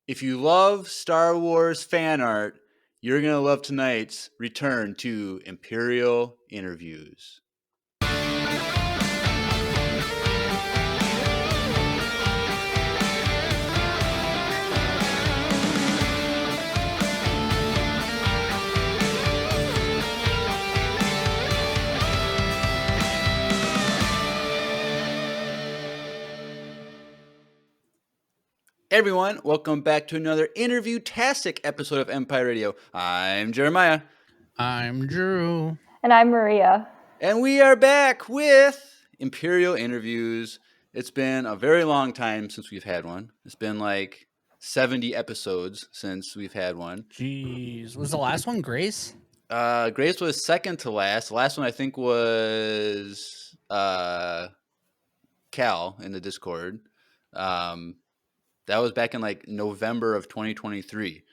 If you love Star Wars fan art, you're going to love tonight's return to Imperial Interviews. Hey everyone, welcome back to another interview-tastic episode of Empire Radio. I'm Jeremiah. I'm Drew. And I'm Maria. And we are back with Imperial Interviews. It's been a very long time since we've had one. It's been like 70 episodes since we've had one. Jeez. Was the last one Grace? Grace was second to last. The last one I think was Cal in the Discord. That was back in like November of 2023.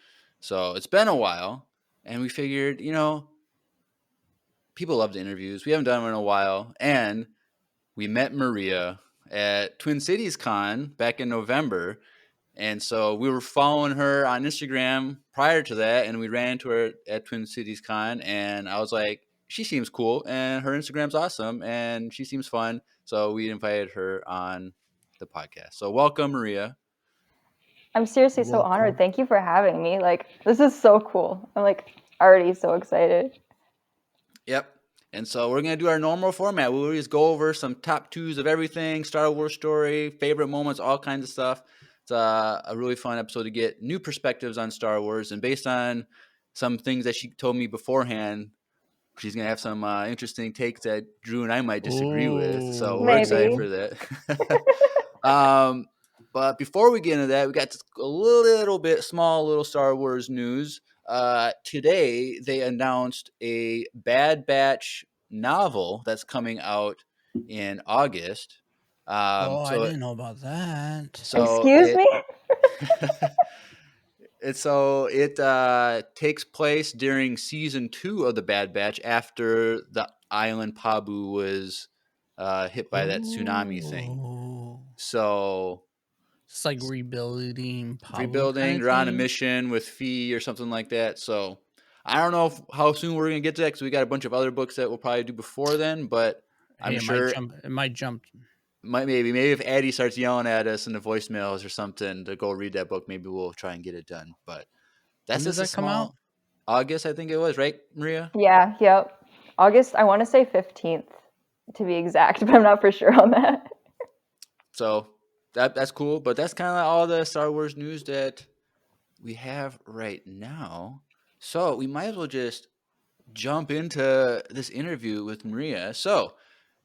So it's been a while. And we figured, people love the interviews. We haven't done them in a while. And we met Maria at Twin Cities Con back in November. And so we were following her on Instagram prior to that. And we ran into her at Twin Cities Con. And I was like, she seems cool. And her Instagram's awesome. And she seems fun. So we invited her on the podcast. So welcome, Maria. I'm seriously so honored. Thank you for having me. Like, this is so cool. I'm like already so excited. Yep. And so we're going to do our normal format. We'll just go over some top twos of everything, Star Wars story, favorite moments, all kinds of stuff. It's a really fun episode to get new perspectives on Star Wars. And based on some things that she told me beforehand, she's going to have some interesting takes that Drew and I might disagree with. So we're excited for that. But before we get into that, we got a little Star Wars news. Today, they announced a Bad Batch novel that's coming out in August. I didn't know about that. Excuse me? It takes place during season 2 of the Bad Batch after the island Pabu was hit by that tsunami thing. So it's like rebuilding. They're on a mission with Fee or something like that. So I don't know how soon we're going to get to that because we got a bunch of other books that we'll probably do before then. But I'm sure it might jump. Maybe if Addie starts yelling at us in the voicemails or something to go read that book, maybe we'll try and get it done. But that's when does that come out? August, I think it was, right, Maria? Yeah, yep. August, I want to say 15th to be exact, but I'm not for sure on that. So that's cool, but that's kind of all the Star Wars news that we have right now. So we might as well just jump into this interview with Maria. So,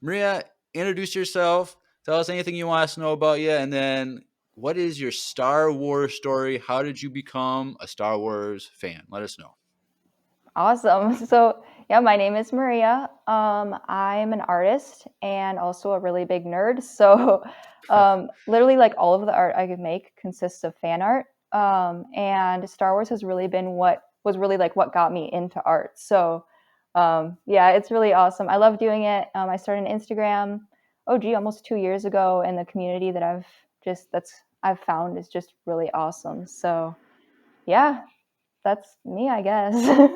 Maria, introduce yourself. Tell us anything you want us to know about you, and then what is your Star Wars story? How did you become a Star Wars fan? Let us know. Awesome. So, yeah, my name is Maria. I'm an artist and also a really big nerd. So, literally, like all of the art I could make consists of fan art. And Star Wars has really been what got me into art. So, yeah, it's really awesome. I love doing it. I started an Instagram, almost 2 years ago, and the community that I've found is just really awesome. So, yeah, that's me, I guess.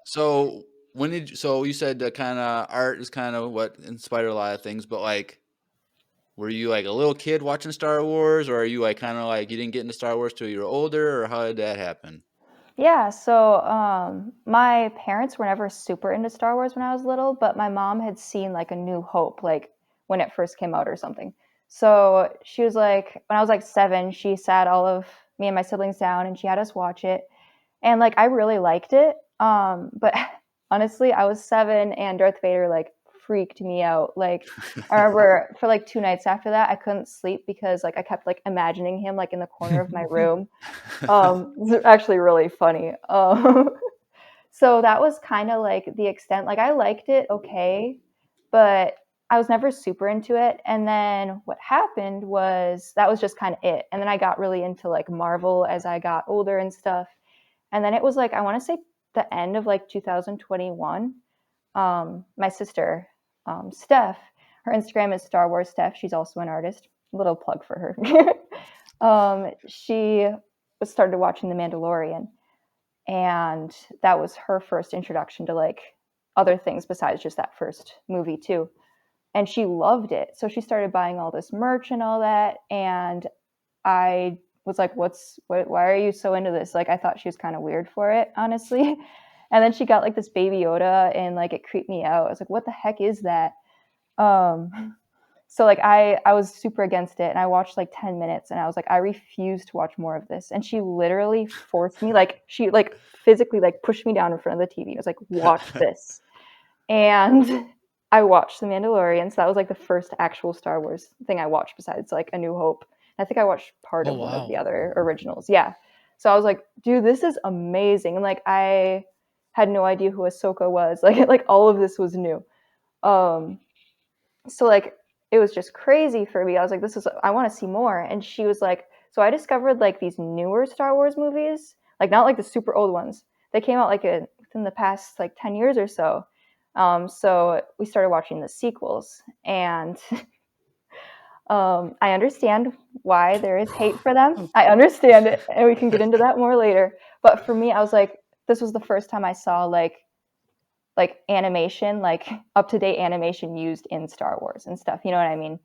So you said the kind of art is kind of what inspired a lot of things, but like, were you like a little kid watching Star Wars, or are you like kind of like you didn't get into Star Wars till you were older, or how did that happen? Yeah, so my parents were never super into Star Wars when I was little, but my mom had seen like A New Hope, like when it first came out or something. So she was like, when I was like 7, she sat all of me and my siblings down and she had us watch it. And like I really liked it. But honestly, I was 7 and Darth Vader like freaked me out. Like I remember for like 2 nights after that, I couldn't sleep because like I kept like imagining him like in the corner of my room. It's actually really funny. So that was kind of like the extent. Like I liked it okay, but I was never super into it. And then what happened was that was just kind of it. And then I got really into like Marvel as I got older and stuff. And then it was like, I want to say the end of like 2021. My sister, Steph, her Instagram is Star Wars Steph. She's also an artist. Little plug for her. She started watching The Mandalorian, and that was her first introduction to like other things besides just that first movie too. And she loved it, so she started buying all this merch and all that. And I was like, why are you so into this? Like, I thought she was kind of weird for it, honestly. And then she got like this Baby Yoda, and like it creeped me out. I was like, what the heck is that? So like I was super against it, and I watched like 10 minutes, and I was like, I refuse to watch more of this. And she literally forced me, like she like physically like pushed me down in front of the TV. I was like, watch this. And I watched The Mandalorian. So that was like the first actual Star Wars thing I watched besides like A New Hope. I think I watched part Oh of one of the wow. other originals. Yeah. So I was like, dude, this is amazing. And like I had no idea who Ahsoka was. Like all of this was new. So like it was just crazy for me. I was like, I want to see more. And she was like, so I discovered like these newer Star Wars movies, like not like the super old ones. They came out like within the past like 10 years or so. So we started watching the sequels, and I understand why there is hate for them. I understand it, and we can get into that more later. But for me, I was like, this was the first time I saw like animation, like up to date animation used in Star Wars and stuff. You know what I mean?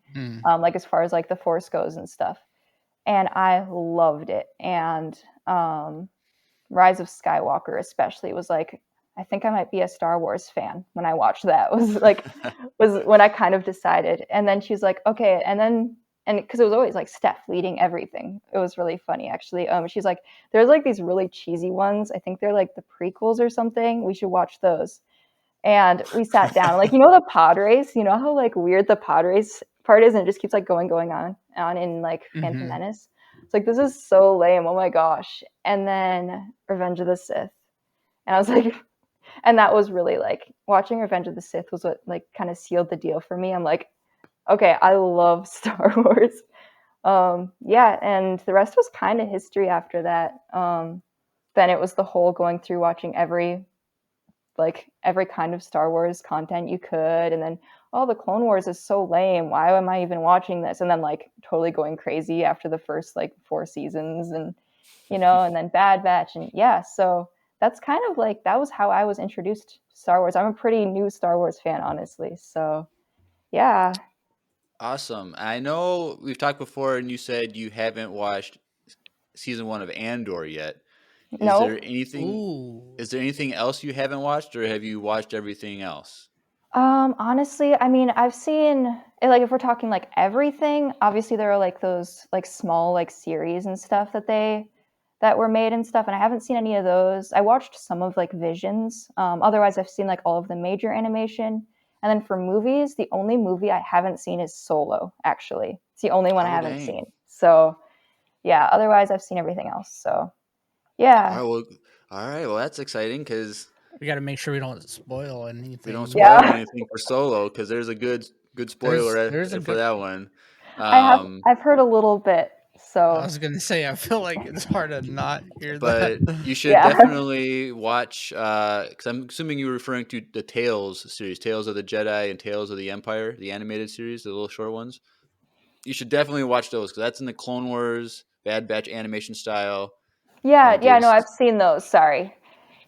Like as far as like the Force goes and stuff. And I loved it. And Rise of Skywalker especially was like, I think I might be a Star Wars fan when I watched that. Was when I kind of decided. And then she's like, okay, and because it was always like Steph leading everything. It was really funny actually. She's like, there's like these really cheesy ones. I think they're like the prequels or something. We should watch those. And we sat down, like, the pod race, how like weird the pod race part is, and it just keeps like going on in like Phantom Menace. It's like, this is so lame. Oh my gosh. And then Revenge of the Sith. And I was like, and that was really like watching Revenge of the Sith was what like kind of sealed the deal for me. I'm like, okay, I love Star Wars. Yeah, and the rest was kind of history after that. Then it was the whole going through watching every kind of Star Wars content you could, and then the Clone Wars is so lame. Why am I even watching this? And then like totally going crazy after the first like 4 seasons, and and then Bad Batch, and yeah, so that's kind of like that was how I was introduced to Star Wars. I'm a pretty new Star Wars fan, honestly. So yeah. Awesome. I know we've talked before, and you said you haven't watched season 1 of Andor yet. Is there Nope. anything? Ooh. Is there anything else you haven't watched, or have you watched everything else? Honestly, I mean, I've seen like if we're talking like everything, obviously there are like those like small like series and stuff that were made and stuff, and I haven't seen any of those. I watched some of like Visions. Otherwise I've seen like all of the major animation. And then for movies, the only movie I haven't seen is Solo, actually. It's the only one I Oh, haven't dang. seen. So, yeah, otherwise I've seen everything else. So, yeah. All right. Well, that's exciting because We got to make sure we don't spoil anything. we don't spoil Yeah. anything for Solo, because there's a good spoiler There's a for good. that one. I've heard a little bit. I So, was gonna say I feel like it's hard to not hear But that. you should yeah. definitely watch, because I'm assuming you were referring to the Tales series, Tales of the Jedi and Tales of the Empire, the animated series, the little short ones. You should definitely watch those, because that's in the Clone Wars, Bad Batch animation style, and Yeah, it yeah, no, gives. I've seen those. Sorry.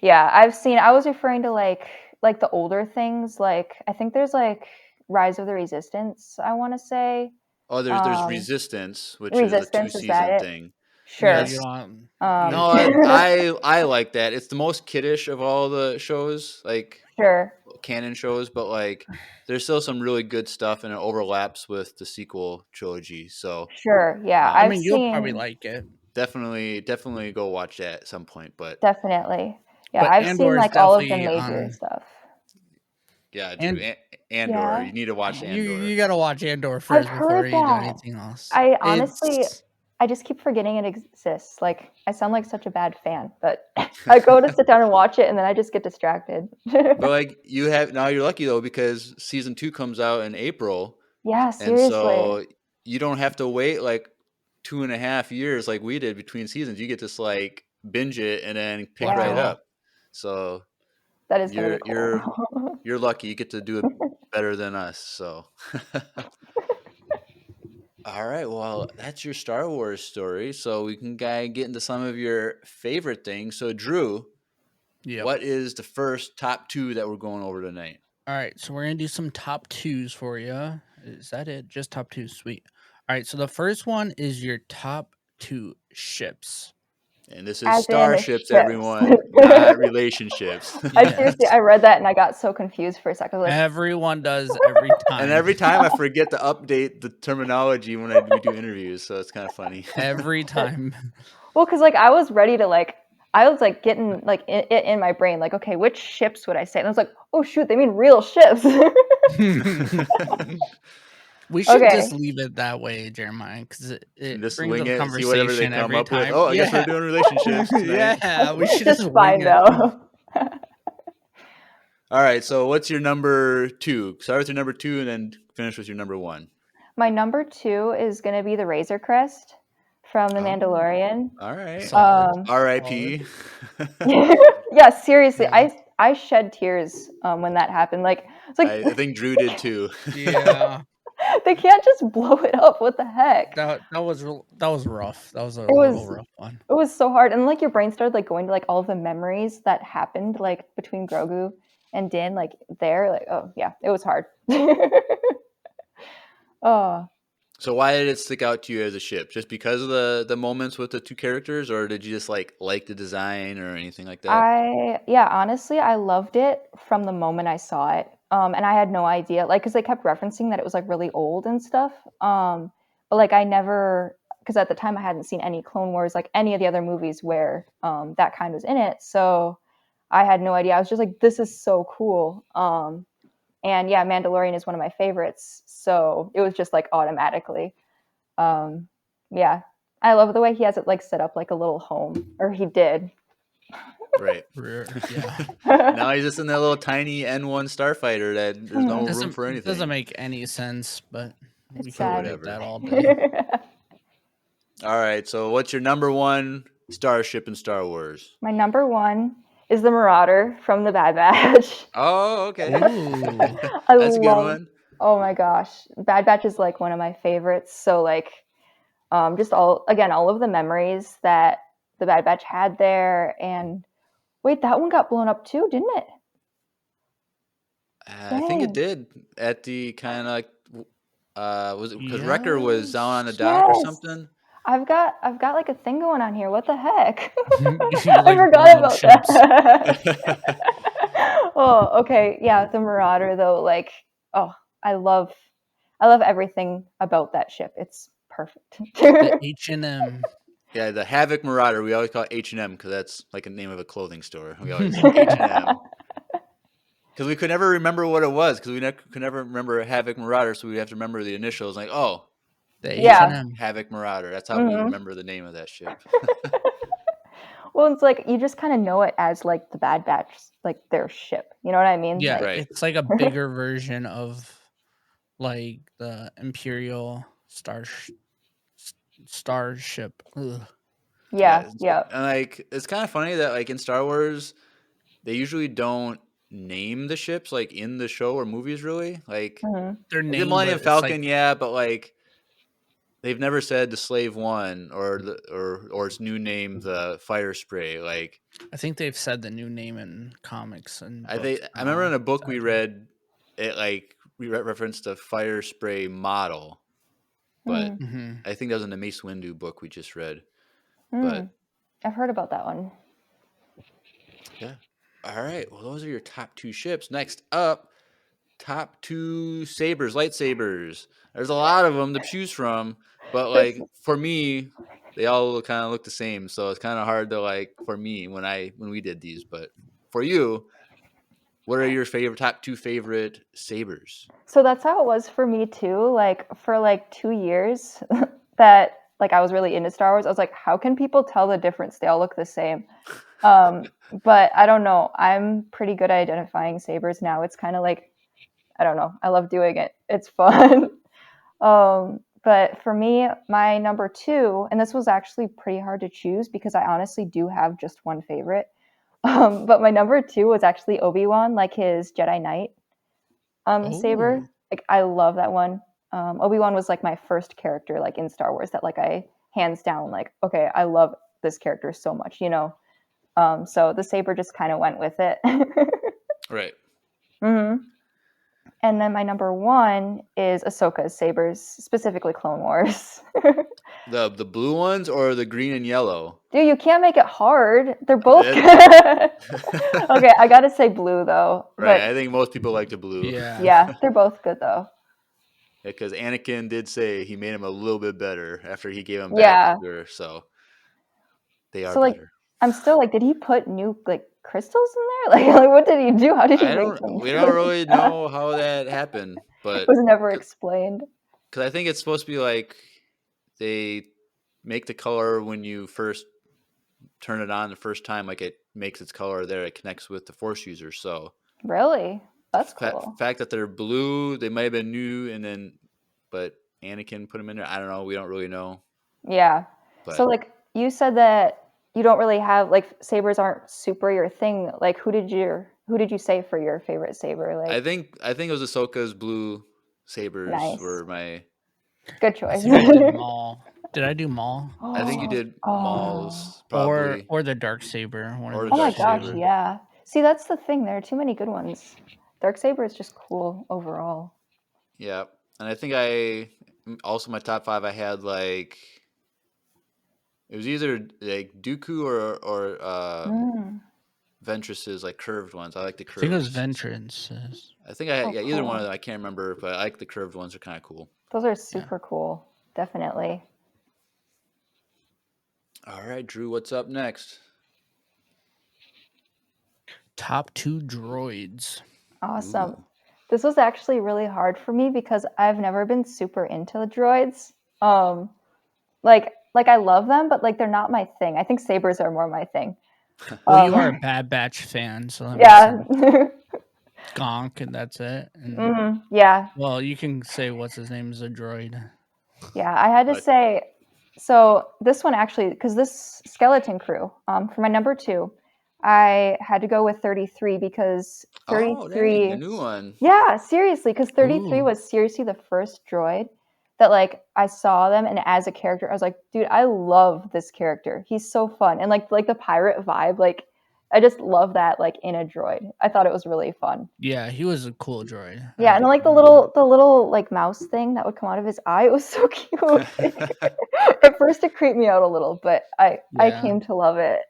Yeah, I was referring to like the older things. Like I think there's like Rise of the Resistance, I want to say. Oh, there's Um Resistance, which is a Resistance, is that 2-season it? thing. Yeah, Sure. you That's don't. Um You, no, I like that. It's the most kiddish of all the shows, like sure. canon shows, but like there's still some really good stuff, and it overlaps with the sequel trilogy. So Sure. Yeah, I I've um, mean, you'll probably seen like it. definitely go watch that at some point. But definitely. Yeah, But I've seen Andor is like all of the definitely major on. stuff. yeah, dude, And Andor, Yeah. you need to watch Andor. you got to watch Andor I've first before heard you do that. anything else. I honestly It's I just keep forgetting it exists. Like I sound like such a bad fan, but I go to sit down and watch it, and then I just get distracted. But like you're lucky though, because season 2 comes out in April, Yeah, and seriously. so you don't have to wait like 2.5 years like we did between seasons. You get to like binge it and then pick watch it right Yeah, up. all. So that is gonna be you're cool. you're you're lucky. You get to do it better than us. So All right, well, that's your Star Wars story. So we can get into some of your favorite things. So, Drew, Yep. what is the first top 2 that we're going over tonight? All right, so we're gonna do some top 2s for you. Is that it? Just top 2s, sweet. All right, so the first one is your top 2 ships. And this is As in starships, ships. everyone, not relationships. I Yes. seriously, I read that and I got so confused for a second. I was like, Everyone does every time. And every time I forget to update the terminology when we do interviews, so it's kind of funny. Every time. well, because like I was ready to like, I was like getting like it in my brain, like, okay, which ships would I say? And I was like, oh shoot, they mean real ships. We should Okay. just leave it that way, Jeremiah, because it Just brings wing up it, see whatever they conversation come every up with. time. Oh, I guess we're doing relationships tonight. Yeah, we should It's just fine wing it. though. All right, so what's your number 2? Start with your number 2 and then finish with your number 1. My number 2 is gonna be the Razor Crest from The Mandalorian. All right. Solid. R.I.P. Yeah, seriously, Yeah. I shed tears when that happened. Like it's like I think Drew did too. Yeah, they can't just blow it up. What the heck? that was rough. That was a was- little rough one. It was so hard, and like your brain started like going to like all of the memories that happened like between Grogu and Din, like there, like oh yeah, it was hard. Oh, So why did it stick out to you as a ship? Just because of the moments with the 2 characters, or did you just like the design or anything like that? honestly, I loved it from the moment I saw it. And I had no idea, like, because they kept referencing that it was like really old and stuff. But like I never, because at the time I hadn't seen any Clone Wars, like any of the other movies where that kind was in it. So I had no idea. I was just like, this is so cool. And yeah, Mandalorian is one of my favorites. So it was just like automatically. Yeah. I love the way he has it like set up like a little home, or he did. Right. Yeah. Now he's just in that little tiny N1 starfighter that there's no room for anything. Doesn't make any sense, but we It's can sad. debate that all day. All right, so what's your number 1 starship in Star Wars? My number 1 is the Marauder from the Bad Batch. Oh, okay. Ooh. That's a good one. Oh my gosh, Bad Batch is like one of my favorites. So like, just all of the memories that the Bad Batch had there. And wait, that one got blown up too, didn't it? I think it did at the kind of like, was it because Wrecker was down on the dock or Yes. something? I've got like a thing going on here. What the heck? You, I like, forgot blown up about ships. that. Oh, okay. Yeah, the Marauder though, like, oh, I love everything about that ship. It's perfect. The H&M. Yeah, the Havoc Marauder. We always call it H&M because that's like a name of a clothing store. We always say H&M. Because we could never remember what it was, because we could never remember Havoc Marauder, so we'd have to remember the initials. Like, oh, The Yeah. H&M. Havoc Marauder. That's how we Mhm. remember the name of that ship. Well, it's like you just kind of know it as like the Bad Batch, like their ship. You know what I mean? Yeah, Like, Right. it's like a bigger version of like the Imperial starship. Ugh. yeah. And like, it's kind of funny that like in Star Wars, they usually don't name the ships like in the show or movies. Really, like Mhm. Their the name, Millennium but it's Falcon, like, yeah, but like they've never said the Slave One or its new name, the Fire Spray. Like I think they've said the new name in comics and I books remember now. in a book we Sadly. read it, like we referenced the Fire Spray model, but Mhm. I think that was in the Mace Windu book we just read. Mm. But I've heard about that one. yeah. All right. Well, those are your top 2 ships. Next up, top 2 sabers, lightsabers. There's a lot of them to choose from, but like for me, they all kind of look the same. So it's kind of hard to like for me when we did these. But for you, what are your top 2 favorite sabers? So that's how it was for me too. Like for like 2 years that like I was really into Star Wars, I was like, how can people tell the difference? They all look the same. But I don't know. I'm pretty good at identifying sabers now. It's kind of like, I don't know. I love doing it. It's fun. But for me, my number 2, and this was actually pretty hard to choose because I honestly do have just one favorite. But my number 2 was actually Obi-Wan, like his Jedi Knight saber. Oh. Like I love that one. Obi-Wan was like my first character like in Star Wars that like I hands down like, okay, I love this character so much, you know. So the saber just kind of went with it. Right. hmm And then my number one is Ahsoka's sabers, specifically Clone Wars. The blue ones or the green and yellow? Dude, you can't make it hard. They're both good. Right. Okay, I gotta say blue though. But I think most people like the blue. Yeah. yeah, they're both good though. Because Anakin did say he made him a little bit better after he gave him back Yeah. to her, so they are So like, better. I'm still like, did he put new like crystals in there? Like what did he do? How did he make them? We don't really know how that happened, It but was never explained. because I think it's supposed to be like they make the color when you first turn it on the first time, like it makes its color there. It connects with the Force user. So Really? That's the cool. fact that they're blue, they might have been new, and then but Anakin put them in there. I don't know. We don't really know. Yeah. But So like you said that you don't really have like sabers aren't super your thing. Like who did you say for your favorite saber? I Like think it was Ahsoka's blue sabers nice. were my. Good I choice. think I did Maul. Did I do Maul? I think you did Oh. Maul's probably. Or the dark saber. One of Or the the Oh my dark gosh, saber. yeah. See, that's the thing. There are too many good ones. Darksaber is just cool overall. Yeah, and I think I also my top 5. I had like it was either like Dooku or Mm. Ventress's like curved ones. I like the I think it was curved. Ventrance. I think I had Oh, either one of cool. them. I can't remember, but I like the curved ones. They're kind of cool. Those are Yeah. super cool. Definitely. All right, Drew, what's up next? Top 2 droids. Awesome. Ooh. This was actually really hard for me because I've never been super into the droids. Like I love them, but like they're not my thing. I think sabers are more my thing. Well, you are a Bad Batch fan, so that yeah. makes sense. Gonk, and that's it. And Yeah. well, you can say what's his name is a droid. Yeah, I had to But- say, so this one actually, because this skeleton crew, for my number 2, I had to go with 33 because 33. Dang, the new one. Yeah, seriously, because 33 Ooh. was seriously the first droid that like I saw them, and as a character, I was like, dude, I love this character. He's so fun, and like the pirate vibe, like I just love that like in a droid. I thought it was really fun. Yeah, he was a cool droid. Yeah, and like the little like mouse thing that would come out of his eye, it was so cute. At first, it creeped me out a little, but I came to love it.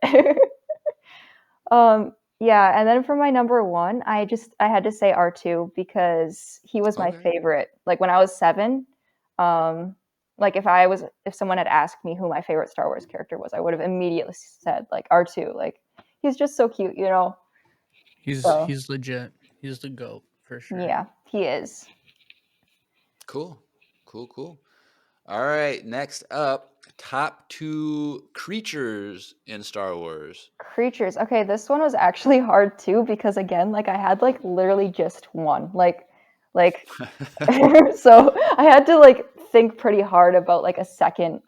Yeah, and then for my number 1, I had to say R2 because he was my favorite. Like when I was 7, like if someone had asked me who my favorite Star Wars character was, I would have immediately said like R2. Like he's just so cute, you know. He's legit. He's the GOAT for sure. Yeah, he is. Cool. All right, next up, top 2 creatures in Star Wars. Creatures. Okay, this one was actually hard too because again, like I had like literally just one. Like so I had to like think pretty hard about like a second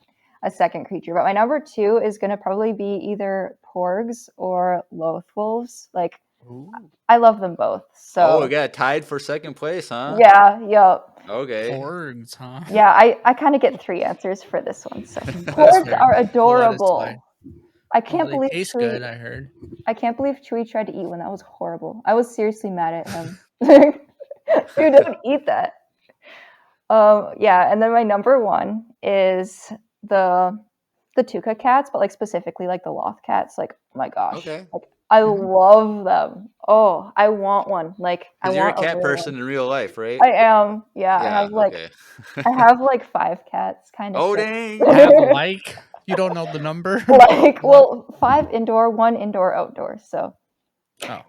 creature. But my number 2 is gonna probably be either Porgs or Lothwolves. Like Ooh. I love them both. So we got tied for second place, huh? yeah, yep. Okay. Porgs, huh? Yeah, I kind of get 3 answers for this one. So Porgs are adorable. I can't believe tastes Chewie, good. I heard. I can't believe Chewie tried to eat one. That was horrible. I was seriously mad at him. Dude, don't eat that. Yeah, and then my number 1 is the Tuca cats, but like specifically like the Loth cats. Like, oh my gosh, Okay. like I love them. Oh, I want one. Like, I Because you're a want cat person in real life, right? I am. Yeah, I have like I have like 5 cats, kind of. Oh dang! You have like you don't know the number. Like, well, 5 indoor, 1 indoor, outdoor. So. Oh.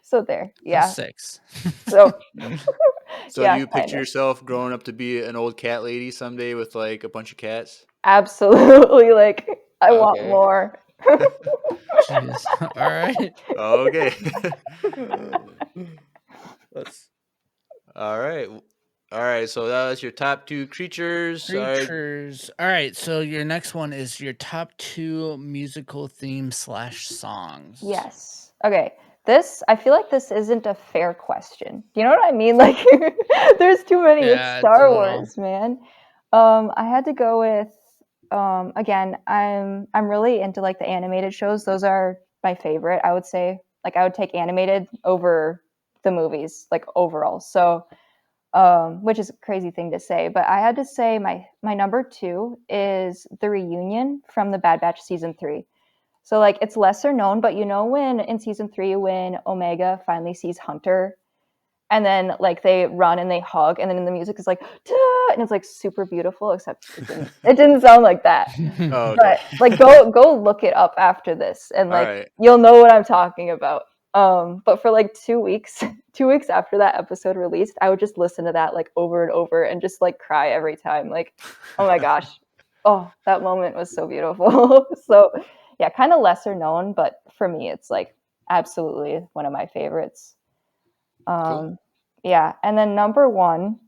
So there, yeah. That's 6. So. So yeah, do you picture kinda. yourself growing up to be an old cat lady someday with like a bunch of cats? Absolutely, like I want more. Jeez. All right. Okay. All right. So that was your top 2 creatures. Creatures. All right. So your next one is your top 2 musical themes / songs. Yes. Okay. I feel like this isn't a fair question. Do you know what I mean? Like, there's too many. It's Yeah, it's a Star little. Wars, man. I had to go with. Again, I'm really into like the animated shows. Those are my favorite. I would say, like, I would take animated over the movies, like overall. So, which is a crazy thing to say, but I had to say my number 2 is the reunion from the Bad Batch season 3. So like it's lesser known, but you know when in season 3 when Omega finally sees Hunter and then like they run and they hug and then the music is like "Duh," and it's like super beautiful, except it didn't sound like that. Oh, okay. But like go look it up after this and All like right. you'll know what I'm talking about. But for like 2 weeks, 2 weeks after that episode released, I would just listen to that like over and over and just like cry every time. Like, oh my gosh. Oh, that moment was so beautiful. So yeah, kind of lesser known, but for me it's like absolutely one of my favorites. Cool. Yeah, and then number 1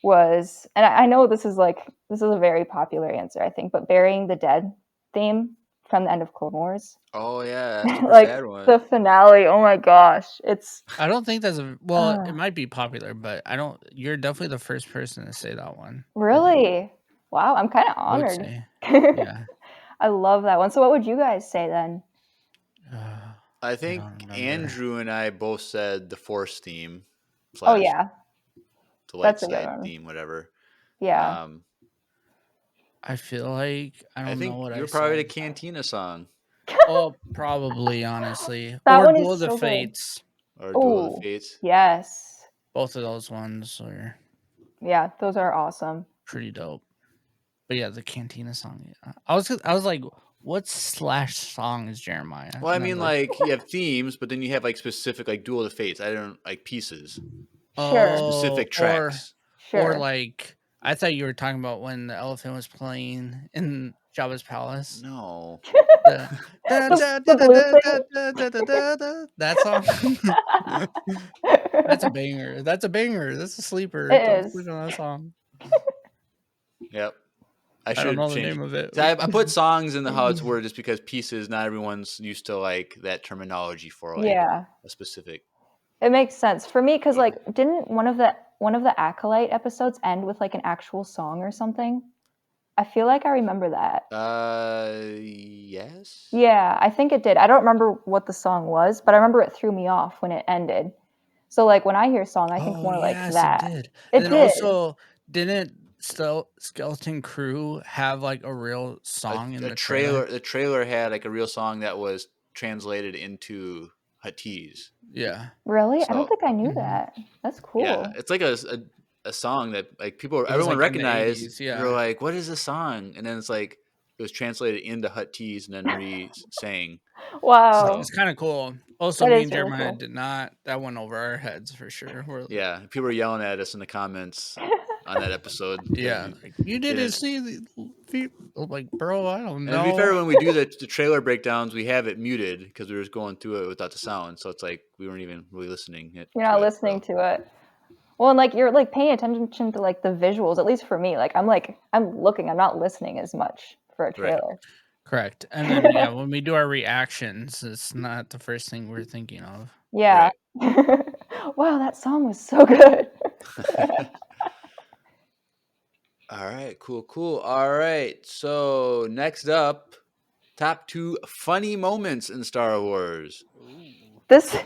was, and I know this is a very popular answer, I think, but Burying the Dead theme from the end of Clone Wars. Oh yeah, that's super Like sad one. the finale, oh my gosh. It's I don't think that's well. It uh, might be popular, but I don't. You're definitely the first person to say that one. I think. really, wow, I'm kind of I would honored. say, yeah. I love that one. So what would you guys say then? I I think don't remember. Andrew and I both said the Force theme Oh slash yeah, the light that's a good side one. theme, whatever. Yeah. I feel like I I don't know think what you I were probably the said. Cantina song Oh, probably honestly, That or one Duel is of the so good. Fates. or Duel of the Oh, Fates. yes. Both of those ones are Yeah, those are awesome. pretty dope. But yeah, the Cantina song. Yeah. I was like, what slash song is Jeremiah? Well, I And mean, I'm like, like you have themes, but then you have like specific like Duel of the Fates. I don't like pieces, Sure, specific or tracks. sure. like I thought you were talking about when the elephant was playing in Jabba's palace. No. The da, da, da, The da, blue da, da, thing. da, da, da, da, da, that song. That's a banger. That's a banger. That's a sleeper. Don't It sleep is. on that song. Yep. I I don't should know the change. name of it. So I put songs in the how it's worded just because pieces. Not everyone's used to like that terminology for like Yeah, a specific. it makes sense for me because Genre. like, didn't one of the Acolyte episodes end with like an actual song or something? I feel like I remember that. Yes. Yeah, I think it did. I don't remember what the song was, but I remember it threw me off when it ended. So like when I hear song, I think Oh more like yes, it that. did. And It then did. also, didn't Skeleton Crew have like a real song in A the trailer. trailer? The trailer had like a real song that was translated into Huttese. Yeah. Really? I don't So think I knew Mhm. that. That's yeah, cool. it's like a song that like It was everyone like in the recognized. 80s. They're Yeah. like, "What is this song?" And then it's like it was translated into Huttese and then sang. Wow. So It's kind of cool. Also, That me is and really Jeremiah cool. did not. That went over our heads for sure. yeah, people were yelling at us in the comments on that episode because Yeah, we like you didn't didn't. see the like, bro, I don't And to be know. fair, when we do the trailer breakdowns, we have it muted because we were just going through it without the sound. So it's like we weren't even really listening You're to not it. listening So to it. Well, and like you're like paying attention to like the visuals, at least for me. Like I'm looking, I'm not listening as much for a right. trailer. Correct. And then yeah, when we do our reactions, it's not the first thing we're thinking of. Yeah. Right. Wow, that song was so good. All right, cool. All right. So next up, top 2 funny moments in Star Wars. This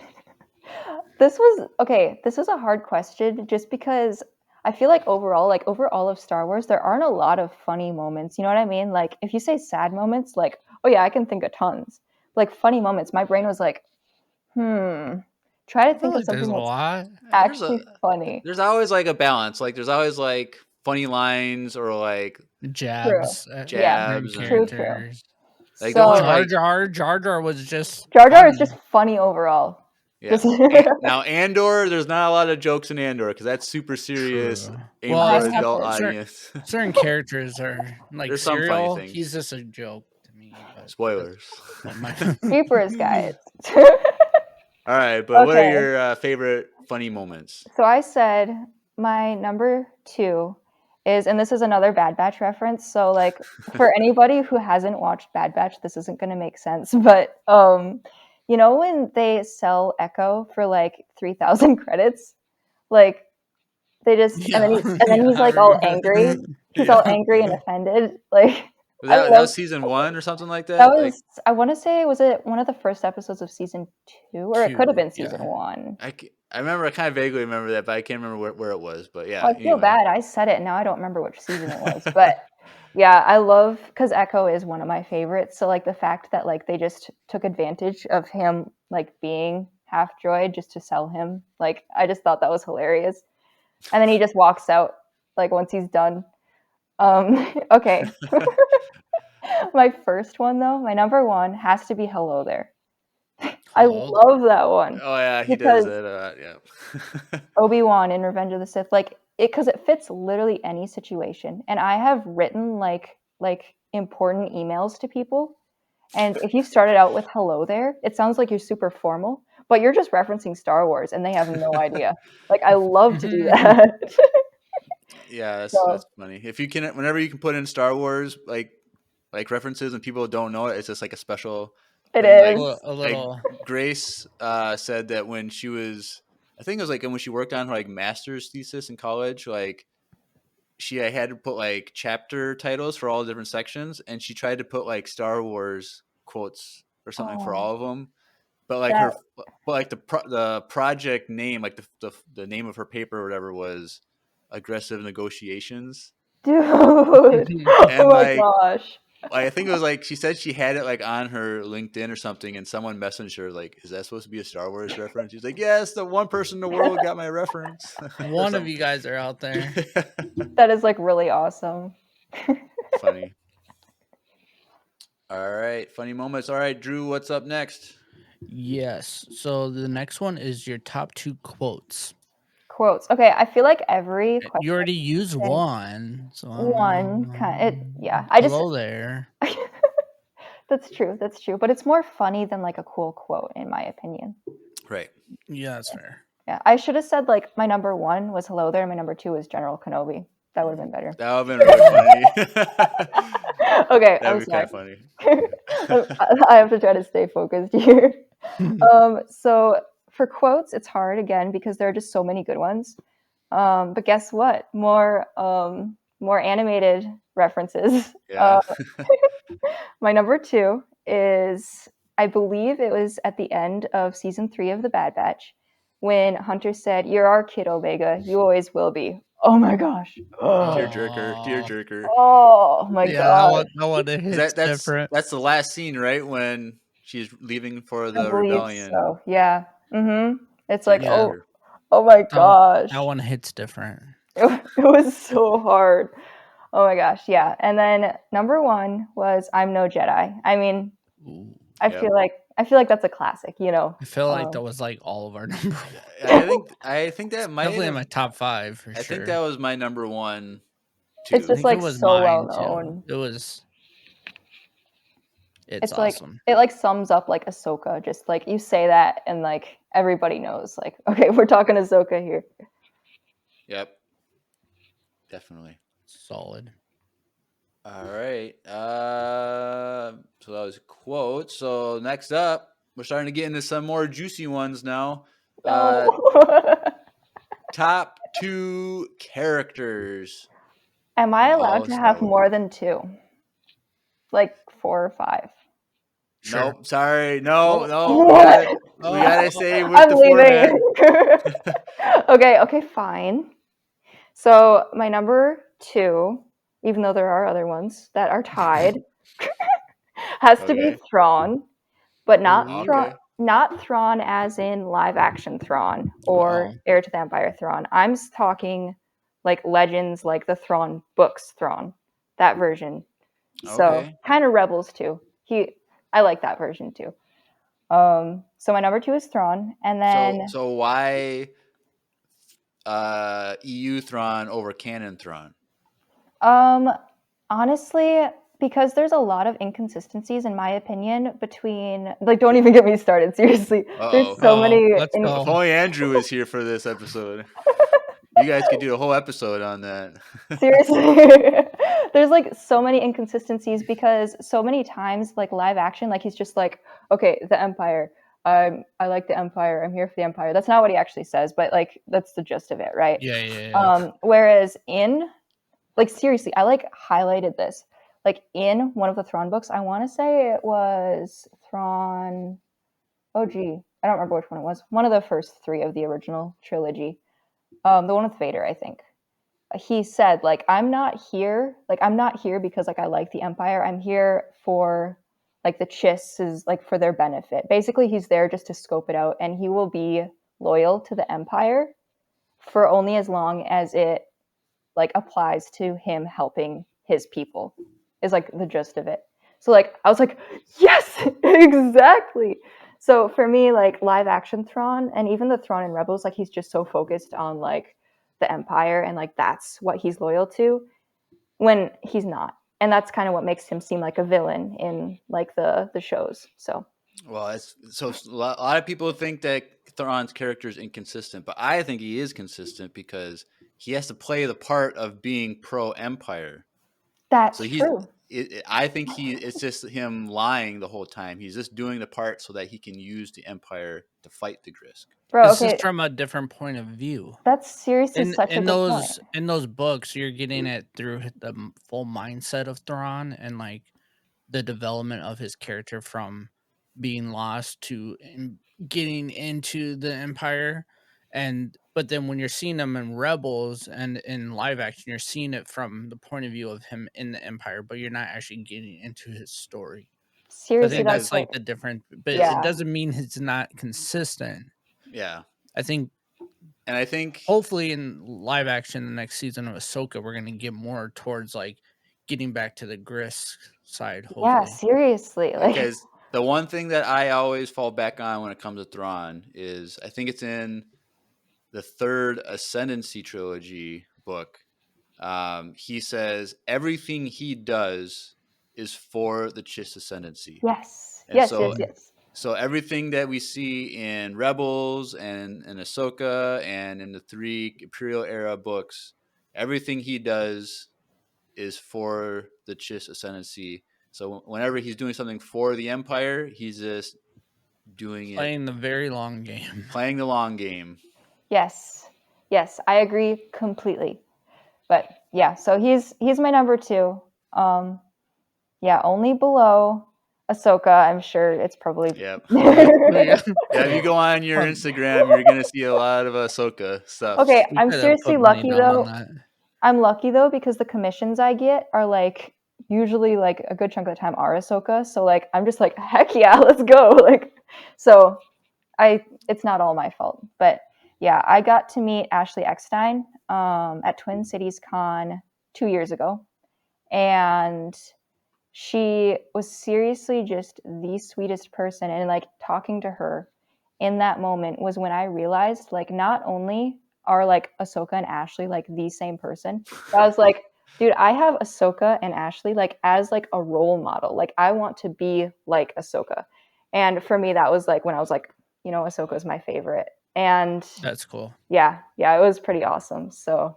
this was okay, this was a hard question just because I feel like over all of Star Wars, there aren't a lot of funny moments. You know what I mean? Like if you say sad moments, like, oh yeah, I can think of tons. Like funny moments, my brain was like, try I to feel think of like there's something a that's lot. actually funny. There's always like a balance. Like there's always like funny lines or like True. Jabs at Yeah. main jabs True, and true. characters. like the one So Jar like Jar, Jar Jar was just Jar Jar is just funny. funny overall. yeah. Just Now Andor, there's not a lot of jokes in Andor because that's super serious, True. aimed Well, for I an it's adult haven't. audience. certain characters are like There's some funny Serial. He's things. just a joke to me, but that's Spoilers. but my Jeepers, guys. All right, but what are Okay. your favorite funny moments? So I said my number 2 is, and this is another Bad Batch reference. So like for anybody who hasn't watched Bad Batch, this isn't going to make sense. But you know when they sell Echo for like 3,000 credits, like they just Yeah, and then he's I like all remember angry. that. He's all Yeah. angry and offended. Like Was I that love was season 1 or something like that that? Like was I want to say was it one of the first episodes of season 2 or it could have 2, been season yeah. 1. I remember, I kind of vaguely remember that, but I can't remember where it was. But yeah, Well, I feel anyway. bad. I said it and now I don't remember which season it was. But yeah, I love because Echo is one of my favorites. So like the fact that like they just took advantage of him like being half droid just to sell him, like I just thought that was hilarious. And then he just walks out like once he's done. Okay. My first one though, my number one has to be Hello There. I Hello there. love that one Oh yeah, he does because that. Yeah. Obi-Wan in Revenge of the Sith, like it because it fits literally any situation. And I have written like important emails to people. And if you started out with hello there, it sounds like you're super formal, but you're just referencing Star Wars and they have no idea. Like I love to do that. Yeah, that's So funny. If you can, whenever you can put in Star Wars like references and people don't know it, it's just like a special it thing. Like is. A like little. Grace said that when she was, I think it was like when she worked on her like master's thesis in college, like she had to put like chapter titles for all the different sections, and she tried to put like Star Wars quotes or something for Oh, all of them. But like that the project name, like the name of her paper or whatever was aggressive negotiations, dude. Oh and my gosh. I think it was like she said she had it like on her LinkedIn or something, and someone messaged her like, "Is that supposed to be a Star Wars reference?" She's like, "Yes, the one person in the world got my reference," or One of something. you guys are out there. That is like really awesome. Funny. All right, funny moments. All right, Drew, what's up next? Yes. So the next one is your top 2 quotes. Quotes. Okay, I feel like every You question already used and one, so one kind it yeah. I just hello there. that's true. That's true. But it's more funny than like a cool quote in my opinion. Right. Yeah, that's fair. Yeah. I should have said like my number 1 was hello there and my number 2 was General Kenobi. That would have been better. That would have been really funny. Okay, That'd I'm be kind sorry. of funny. I have to try to stay focused here. So for quotes, it's hard again because there are just so many good ones. But guess what? More animated references. Yeah. My number 2 is I believe it was at the end of season 3 of The Bad Batch when Hunter said, "You're our kid, Omega. You always will be." Oh my gosh. Tearjerker, Oh, tearjerker. Oh my yeah, that god. one, that one it 'Cause hits different. that's the last scene, right? When she's leaving for I the believe rebellion. so. Yeah. It's like, Yeah, Tearjerker. oh my that gosh. one hits different. It was so hard. Oh my gosh, yeah. And then number 1 was I'm no Jedi. I mean, Ooh. Yep. I feel like that's a classic, you know. I feel like that Um, was like all of our number I one. think that might Definitely in have. my top 5 for I think sure. that was my number one it's I too. just think it like was so well mine too. known. It's It's like awesome. it like sums up like Ahsoka. Just like you say that and like everybody knows. Like, okay, we're talking Ahsoka here. Yep. Definitely. Solid. All right. So that was quotes. So next up, we're starting to get into some more juicy ones now. No. Top 2 characters Am I in allowed all to of Star have Wars. more than 2? Like 4 or 5? Sure. Nope. Sorry. No. No. What? We gotta stay with I'm the leaving. format. Okay, fine. So my number 2, even though there are other ones that are tied, has to be Okay. Thrawn, but Ooh. Okay. Not Thrawn as in live action Thrawn or Oh. Heir to the Empire Thrawn. I'm talking like Legends, like the Thrawn books Thrawn, that version. So Okay. kind of Rebels too. I like that version too. So my number 2 is Thrawn, and then So why EU Thrawn over canon Thrawn? honestly, because there's a lot of inconsistencies in my opinion between like don't even get me started, seriously. There's Uh-oh. so many Let's If go. only Andrew was here for this episode. You guys could do a whole episode on that. seriously. There's like so many inconsistencies because so many times like live action like he's just like, okay, the Empire, I like the Empire. I'm here for the Empire. That's not what he actually says, but like that's the gist of it, right? Yeah. Whereas in like seriously, I like highlighted this. Like in one of the Thrawn books, I want to say it was Thrawn. Oh gee, I don't remember which one it was. One of the first three of the original trilogy. The one with Vader, I think. He said like I'm not here because like I like the Empire. I'm here for like the Chiss is like for their benefit. Basically, he's there just to scope it out, and he will be loyal to the Empire for only as long as it like applies to him helping his people. Is like the gist of it. So like I was like, yes, exactly. So for me, like live action Thrawn and even the Thrawn in Rebels, like he's just so focused on like the Empire and like that's what he's loyal to when he's not. And that's kind of what makes him seem like a villain in like the shows. So Well, it's so a lot of people think that Thrawn's character is inconsistent, but I think he is consistent because he has to play the part of being pro Empire. So that's he's. true. I think it's just him lying the whole time. He's just doing the part so that he can use the Empire to fight the Grisk. Bro, It's okay, just from a different point of view. that's seriously In such a in good point. those books, you're getting it through the full mindset of Thrawn and like the development of his character from being lost to getting into the Empire. And but then when you're seeing him in Rebels and in live action, you're seeing it from the point of view of him in the Empire, but you're not actually getting into his story. So I Seriously, think that's that's like like the difference, but it yeah. doesn't mean it's not consistent. Yeah, I think and I think hopefully in live action the next season of Ahsoka we're gonna get more towards like getting back to the Grisk side, Yeah, hopefully. seriously. Like because the one thing that I always fall back on when it comes to Thrawn is I think it's in the third Ascendancy trilogy book. He says everything he does is for the Chiss Ascendancy, yes. and Yes, so yes, yes. so everything that we see in Rebels and in Ahsoka and in the three Imperial era books, everything he does is for the Chiss Ascendancy. So whenever he's doing something for the Empire, he's just doing it, Playing the very long game. playing the long game. Yes. Yes, I agree completely. But yeah, so he's my number 2. Yeah, only below Ahsoka. I'm sure it's probably Yep. Yeah. Yeah, if you go on your Um, Instagram, you're gonna see a lot of Ahsoka stuff. Okay, we I'm could have seriously put money lucky down on though. that. I'm lucky though because the commissions I get are like usually like a good chunk of the time are Ahsoka. So like I'm just like heck yeah, let's go. Like so it's not all my fault. But yeah, I got to meet Ashley Eckstein at Twin Cities Con 2 years ago. And she was seriously just the sweetest person. And like talking to her in that moment was when I realized like not only are like Ahsoka and Ashley like the same person, but I was like, dude, I have Ahsoka and Ashley like as like a role model. Like I want to be like Ahsoka. And for me, that was like when I was like, Ahsoka is my favorite. And That's cool. yeah, it was pretty awesome. So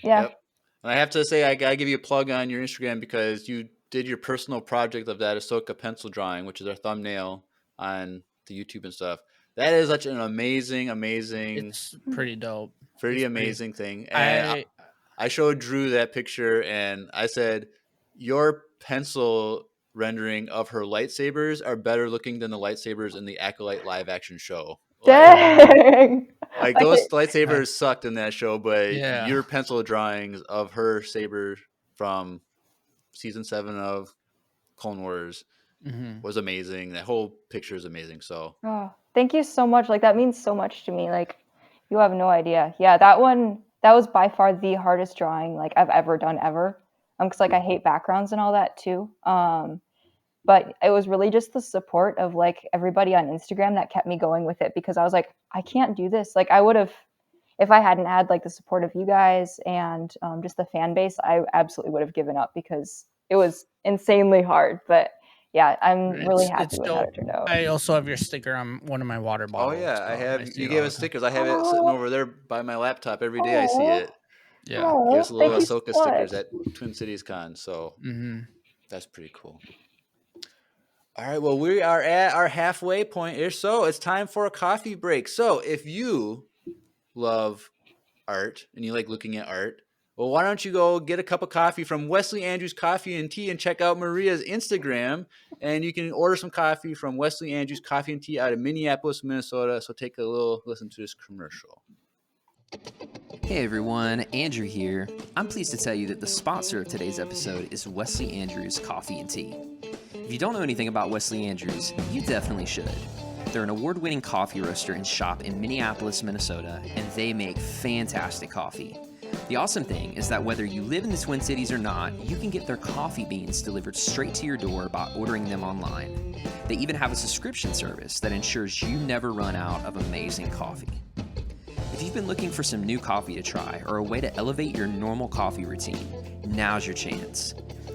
yeah. Yep. And I have to say, I gotta give you a plug on your Instagram because you did your personal project of that Ahsoka pencil drawing, which is our thumbnail on the YouTube and stuff. That is such an amazing, It's pretty dope. pretty It's amazing thing. And I showed Drew that picture, and I said, "Your pencil rendering of her lightsabers are better looking than the lightsabers in the Acolyte live action show." Dang. Like Okay. those lightsabers sucked in that show, but Yeah. your pencil drawings of her saber from season 7 of Clone Wars hmm was amazing. That whole picture is amazing. So Oh, thank you so much. Like that means so much to me. Like you have no idea. Yeah, that was by far the hardest drawing like I've ever done ever. Cause like I hate backgrounds and all that too. But it was really just the support of like everybody on Instagram that kept me going with it because I was like, I can't do this. Like I would have, if I hadn't had like the support of you guys and just the fan base, I absolutely would have given up because it was insanely hard. But yeah, I'm really happy It's with how dope. it turned out. I also have your sticker on one of my water oh bottles. yeah, I So have. I see You it gave all the us time. stickers. I have it sitting Oh, over there by my laptop every day. I see oh, it. Yeah. Give us a little thank you so Ahsoka much. stickers at Twin Cities Con. So hmm that's pretty cool. All right, well, we are at our halfway point-ish, so it's time for a coffee break. So if you love art and you like looking at art, well, why don't you go get a cup of coffee from Wesley Andrews Coffee and Tea and check out Maria's Instagram, and you can order some coffee from Wesley Andrews Coffee and Tea out of Minneapolis, Minnesota. So take a little listen to this commercial. Hey everyone, Andrew here. I'm pleased to tell you that the sponsor of today's episode is Wesley Andrews Coffee and Tea. If you don't know anything about Wesley Andrews, you definitely should. They're an award-winning coffee roaster and shop in Minneapolis, Minnesota, and they make fantastic coffee. The awesome thing is that whether you live in the Twin Cities or not, you can get their coffee beans delivered straight to your door by ordering them online. They even have a subscription service that ensures you never run out of amazing coffee. If you've been looking for some new coffee to try or a way to elevate your normal coffee routine, now's your chance.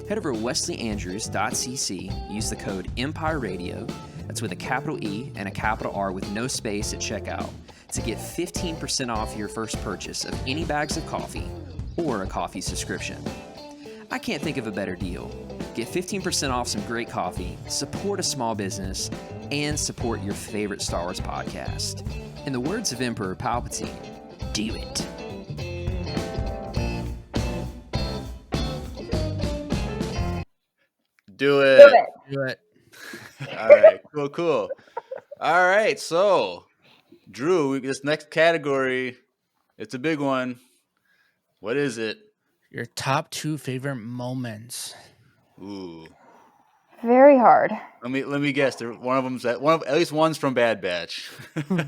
Head over to wesleyandrews.cc, use the code EMPIRERADIO, that's with a capital E and a capital R with no space at checkout, to get 15% off your first purchase of any bags of coffee or a coffee subscription. I can't think of a better deal. Get 15% off some great coffee, support a small business, and support your favorite Star Wars podcast. In the words of Emperor Palpatine, do it. Do it. Do it. All right, cool. All right, so Drew, this next category, it's a big one. What is it? Your top 2 favorite moments. Ooh. Very hard. Let me guess. At least one's from Bad Batch.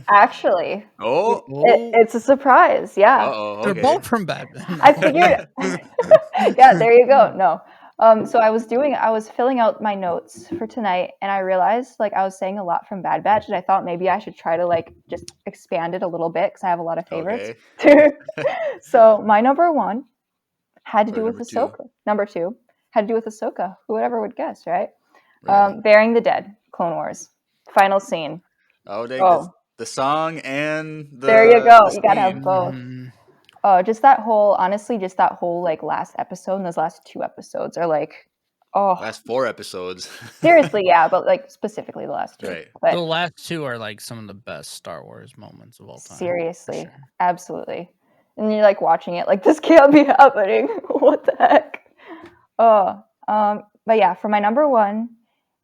Actually, Oh, it's a surprise. Yeah. uh-oh. They're Okay. both from Batman. I figured. Yeah, there you go. No. So I was filling out my notes for tonight, and I realized like I was saying a lot from Bad Batch, and I thought maybe I should try to like just expand it a little bit because I have a lot of favorites. Okay. So my number 1 had to do with number 2? Ahsoka. Number 2 had to do with Ahsoka. Whoever would guess, right? Right. Burying the Dead, Clone Wars, final scene. The song and the There you go. the You gotta have scene. both. Just that whole like last episode and those last 2 episodes are like, Last 4 episodes. seriously, yeah, but like specifically the last 2. Right. But The last 2 are like some of the best Star Wars moments of all time. seriously, Sure. absolutely. And you're like watching it, like this can't be happening. What the heck? But yeah, for my number 1,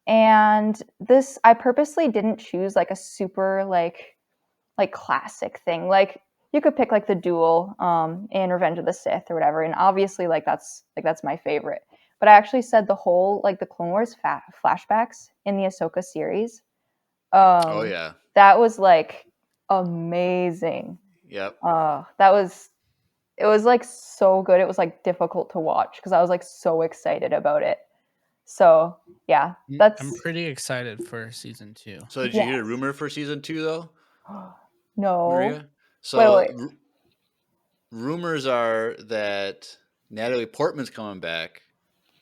and this I purposely didn't choose like a super like classic thing. Like you could pick like the duel in Revenge of the Sith or whatever, and obviously like that's my favorite. But I actually said the whole like the Clone Wars flashbacks in the Ahsoka series. Oh yeah. That was like amazing. Yep. It was like so good. It was like difficult to watch because I was like so excited about it. So yeah, I'm pretty excited for season 2. So did you hear a rumor for season 2 though? No. Maria? So Wait. rumors are that Natalie Portman's coming back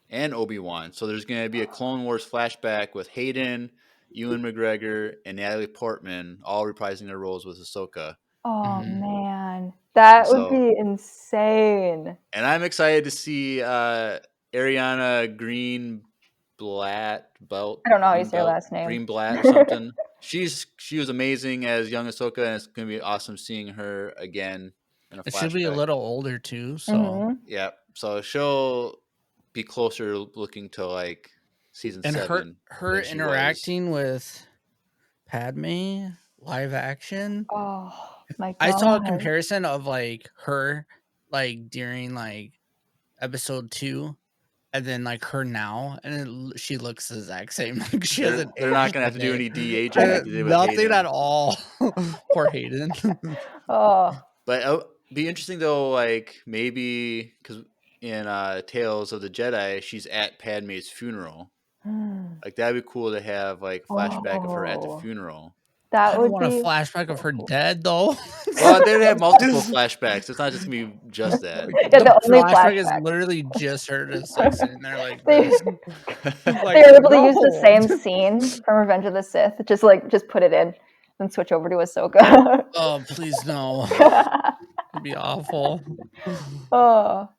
and Obi-Wan. So there's going to be a Clone Wars flashback with Hayden, Ewan McGregor, and Natalie Portman all reprising their roles with Ahsoka. Oh man, that would be insane. And I'm excited to see Ariana Greenblatt. I don't know how you say her last name. Greenblatt or something. She was amazing as young Ahsoka, and it's going to be awesome seeing her again in a flashback. She'll be a little older too, so yeah. So she'll be closer looking to like season 7. And her interacting with Padme live action. Oh my god! I saw a comparison of like her like during like episode 2. And then like her now, and she looks the exact same. Like she hasn't. They're not gonna have to do any de-aging like they did with nothing Hayden. at all. Poor Hayden. Oh. But it'll be interesting though, like maybe because in Tales of the Jedi, she's at Padme's funeral. Like that'd be cool to have like flashback of her at the funeral. That would want a flashback of her dead though. Well, they'd have multiple flashbacks. It's not just gonna be just that. Yeah, the only flashback is literally just her just like sitting there like this. They were able to use the same scene from Revenge of the Sith, just put it in and switch over to Ahsoka. Oh, please no. It'd be awful. Oh.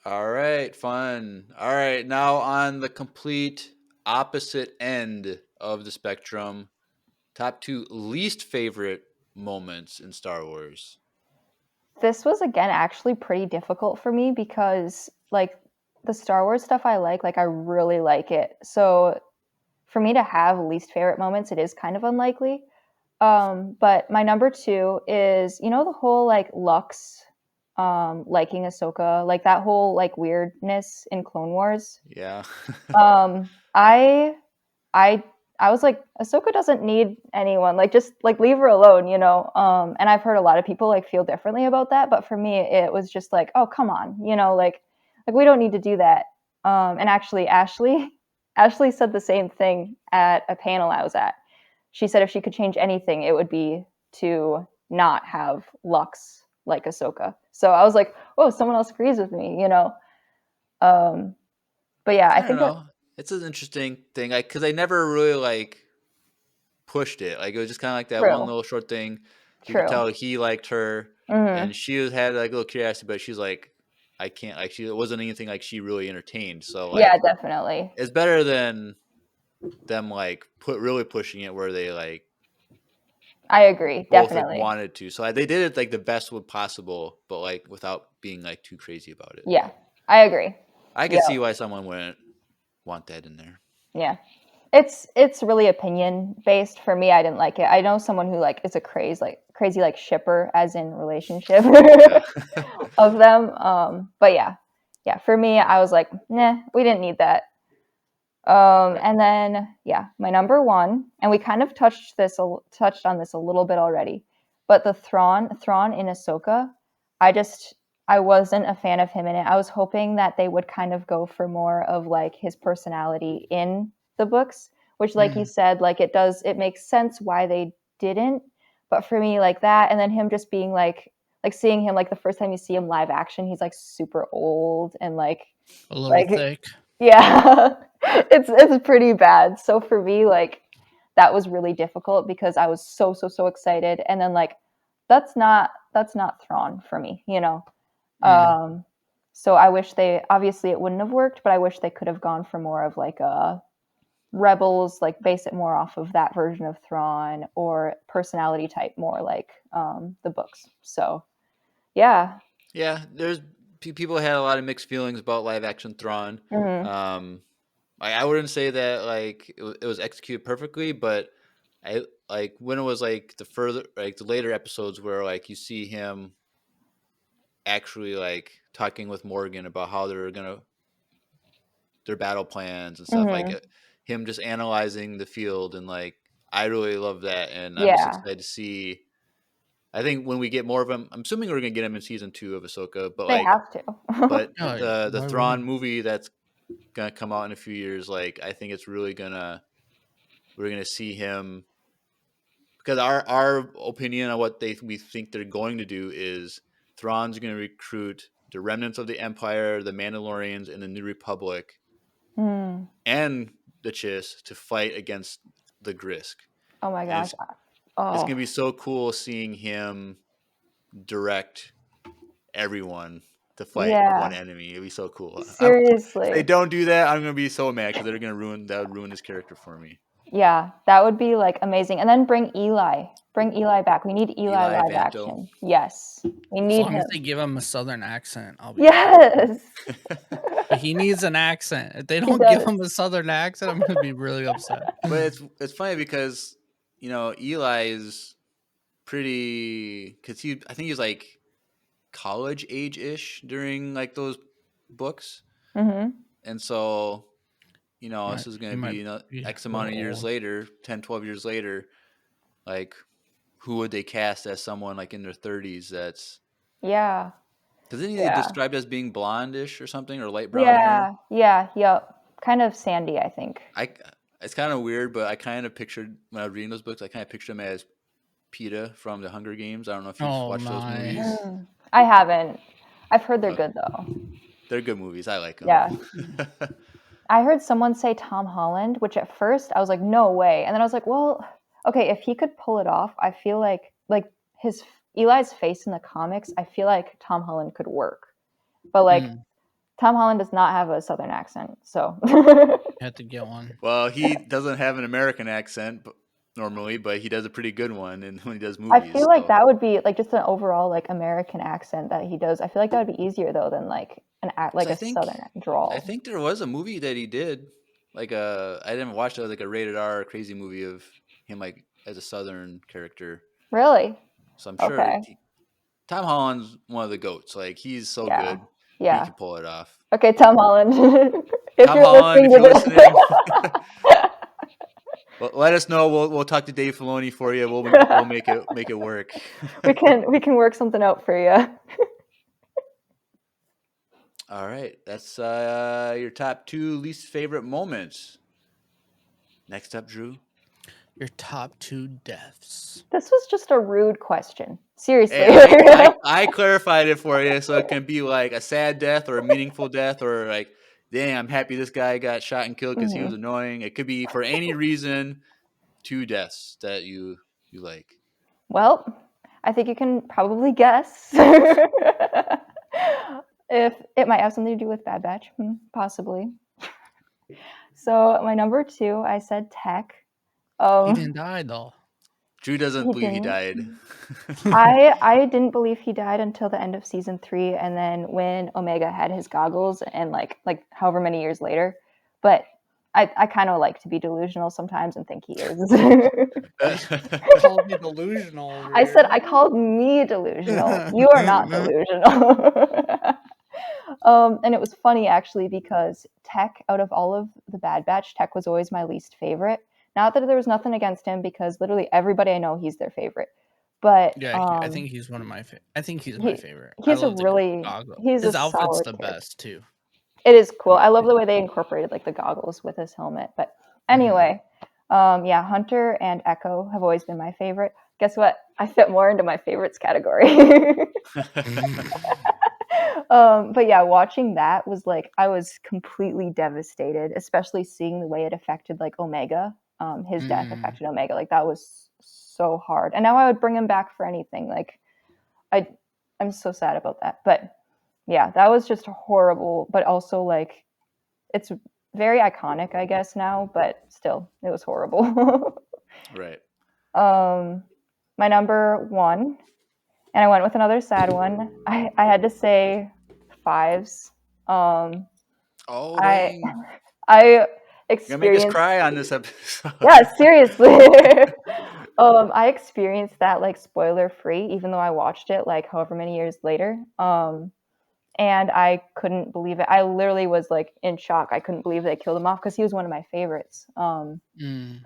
All right, fun. All right, now on the complete opposite end of the spectrum. Top 2 least favorite moments in Star Wars. This was again actually pretty difficult for me because like the Star Wars stuff I like I really like it. So for me to have least favorite moments, it is kind of unlikely. But my number 2 is, you know, the whole like Lux liking Ahsoka, like that whole like weirdness in Clone Wars. Yeah. Um, I I I was like, Ahsoka doesn't need anyone. Like, just like leave her alone, you know. And I've heard a lot of people like feel differently about that, but for me, it was just like, oh, come on, you know, like we don't need to do that. And actually, Ashley said the same thing at a panel I was at. She said if she could change anything, it would be to not have Lux like Ahsoka. So I was like, oh, someone else agrees with me, you know. Um, but yeah, I I don't think that know. It's an interesting thing, because I never really like pushed it. Like, it was just kind of like that one true, little short thing. You could true. tell he liked her, Hmm. and she had like a little curiosity, but she's like, I can't. Like, it wasn't anything like she really entertained. So Yeah, like, definitely. it's better than them like really pushing it where they like I agree, both like definitely. wanted to. So they did it like the best way possible, but like without being like too crazy about it. Yeah, But I agree. I Yeah, could see why someone wouldn't want that in there. yeah. It's really opinion based. For me, I didn't like it. I know someone who like is a crazy like shipper, as in relationship Yeah. of them. But yeah. For me, I was like, nah, we didn't need that. Right. And then yeah, my number 1, and we kind of touched on this a little bit already, but the Thrawn in Ahsoka, I wasn't a fan of him in it. I was hoping that they would kind of go for more of like his personality in the books, which like you said, like it makes sense why they didn't. But for me, like that, and then him just being like seeing him like the first time you see him live action, he's like super old and A little like thick. yeah, it's pretty bad. So for me, like that was really difficult because I was so excited, and then like that's not Thrawn for me, you know. Mm. Um, so I wish they obviously it wouldn't have worked, but I wish they could have gone for more of like a Rebels, like base it more off of that version of Thrawn or personality type more like the books. So yeah. Yeah, there's people had a lot of mixed feelings about live action Thrawn. Hmm. I wouldn't say that like it was executed perfectly, but I like when it was like the later episodes where like you see him actually like talking with Morgan about how their battle plans and stuff, like Hmm. him just analyzing the field, and like I really love that, and I'm just Yeah, excited to see. I think when we get more of him, I'm assuming we're gonna get him in season 2 of Ahsoka, but they like have to. but Oh, the why Thrawn wouldn't? movie that's gonna come out in a few years, like I think it's really we're gonna see him, because our opinion on what we think they're going to do is Thrawn's gonna recruit the remnants of the Empire, the Mandalorians, and the New Republic, Hmm. and the Chiss to fight against the Grisk. Oh my And gosh. it's Oh, gonna be so cool seeing him direct everyone to fight one yeah. enemy. It'd be so cool. If they Seriously. don't do that, I'm gonna be so mad because they're gonna that would ruin his character for me. Yeah, that would be like amazing. And then bring Eli. Bring Eli back. We need Eli Eli live Vanto. action. Yes. We As need long as they him. give him a southern accent, I'll be fine. Yes. But he needs an accent. If they He don't give does. him a southern accent, I'm gonna be really upset. But it's funny because Eli is pretty, because I think he was like college age ish during like those books, Hmm. and so this is He gonna be might be X a amount little of years old. later, 10, 12 years later, like who would they cast as someone like in their 30s that's Yeah. because then he Yeah. described as being blondish or something, or light brown hair. Yeah. Yeah. Yep. Kind of Sandy, I think. I It's kind of weird, but I kind of pictured when I was reading those books, I kind of pictured him as PETA from the Hunger Games. I don't know if you've Oh, watched those movies. nice. Mm. I haven't. I've heard they're Uh, good though. they're good movies. I like them. Yeah. I heard someone say Tom Holland, which at first I was like, no way. And then I was like, well, okay, if he could pull it off, I feel like his Eli's face in the comics, I feel like Tom Holland could work. But like Mm. Tom Holland does not have a Southern accent, so You have to get one. Well, he doesn't have an American accent normally, but he does a pretty good one when he does I movies. feel like that would be like just an overall like American accent that he does. I feel like that would be easier though than like like a Southern drawl. I think there was a movie that he did, like I didn't watch it, like a rated R crazy movie of him like as a Southern character. Really? So I'm sure Okay. Tom Holland's one of the goats. Like he's so Yeah. good, he Yeah. can pull it off. Okay, Tom Holland. if Tom you're Holland, listening if to you're this. listening, well, let us know. We'll talk to Dave Filoni for you. We'll make it work. we can work something out for you. All right, that's your top 2 least favorite moments. Next up, Drew. Your top 2 deaths. This was just a rude question. Seriously. Hey, I clarified it for you, so it can be like a sad death or a meaningful death, or like, dang, I'm happy this guy got shot and killed because he was annoying. It could be for any reason. 2 deaths that you like. Well, I think you can probably guess. If it might have something to do with Bad Batch, possibly. So my number 2, I said Tech. He didn't die though. Drew doesn't believe he died. I didn't believe he died until the end of season 3, and then when Omega had his goggles, and like however many years later. But I kind of like to be delusional sometimes and think he is. Called me delusional. I said I called me delusional. You are not delusional. And it was funny actually because Tech, out of all of the Bad Batch, Tech was always my least favorite. Not that there was nothing against him, because literally everybody I know, he's their favorite. But yeah, I think he's one of my. I think he's my favorite. He's I a love really his outfit's solid the character. best too. It is cool. I love the way they incorporated like the goggles with his helmet. But anyway, yeah, Hunter and Echo have always been my favorite. Guess what? I fit more into my favorites category. But yeah, watching that was like, I was completely devastated, especially seeing the way it affected like Omega. His death affected Omega. Like that was so hard. And now I would bring him back for anything. Like I'm so sad about that. But yeah, that was just horrible. But also like, it's very iconic, I guess now, but still, it was horrible. Right. My number 1, and I went with another sad one. I had to say Fives. Oh, dang. I You're gonna make us experienced. cry on this episode. Yeah, seriously. I experienced that like spoiler free, even though I watched it like however many years later. And I couldn't believe it. I literally was like in shock. I couldn't believe they killed him off because he was one of my favorites. And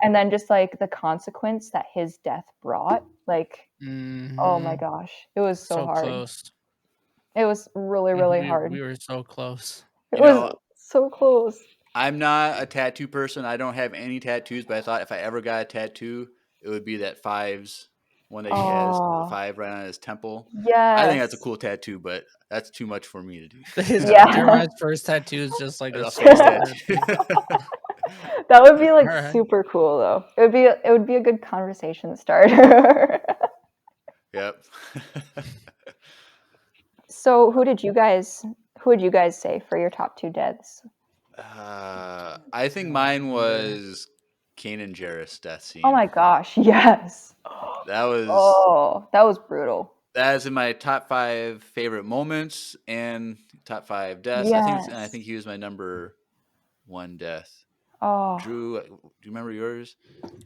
then just like the consequence that his death brought, like, oh my gosh, it was so hard. Close. It was really, really hard. We were so close. It was so close. I'm not a tattoo person. I don't have any tattoos, but I thought if I ever got a tattoo, it would be that Fives one that he has, the 5 right on his temple. Yeah, I think that's a cool tattoo, but that's too much for me to do. Jeremiah's first tattoo is just like a face tattoo. That would be like super cool though. It would be a good conversation starter. Yep. So who would you guys say for your top 2 deaths? I think mine was Kanan Jarrus' death scene. Oh my gosh, yes. That was brutal. That is in my top 5 favorite moments and top 5 deaths. Yes. I think he was my number 1 death. Oh. Drew, do you remember yours?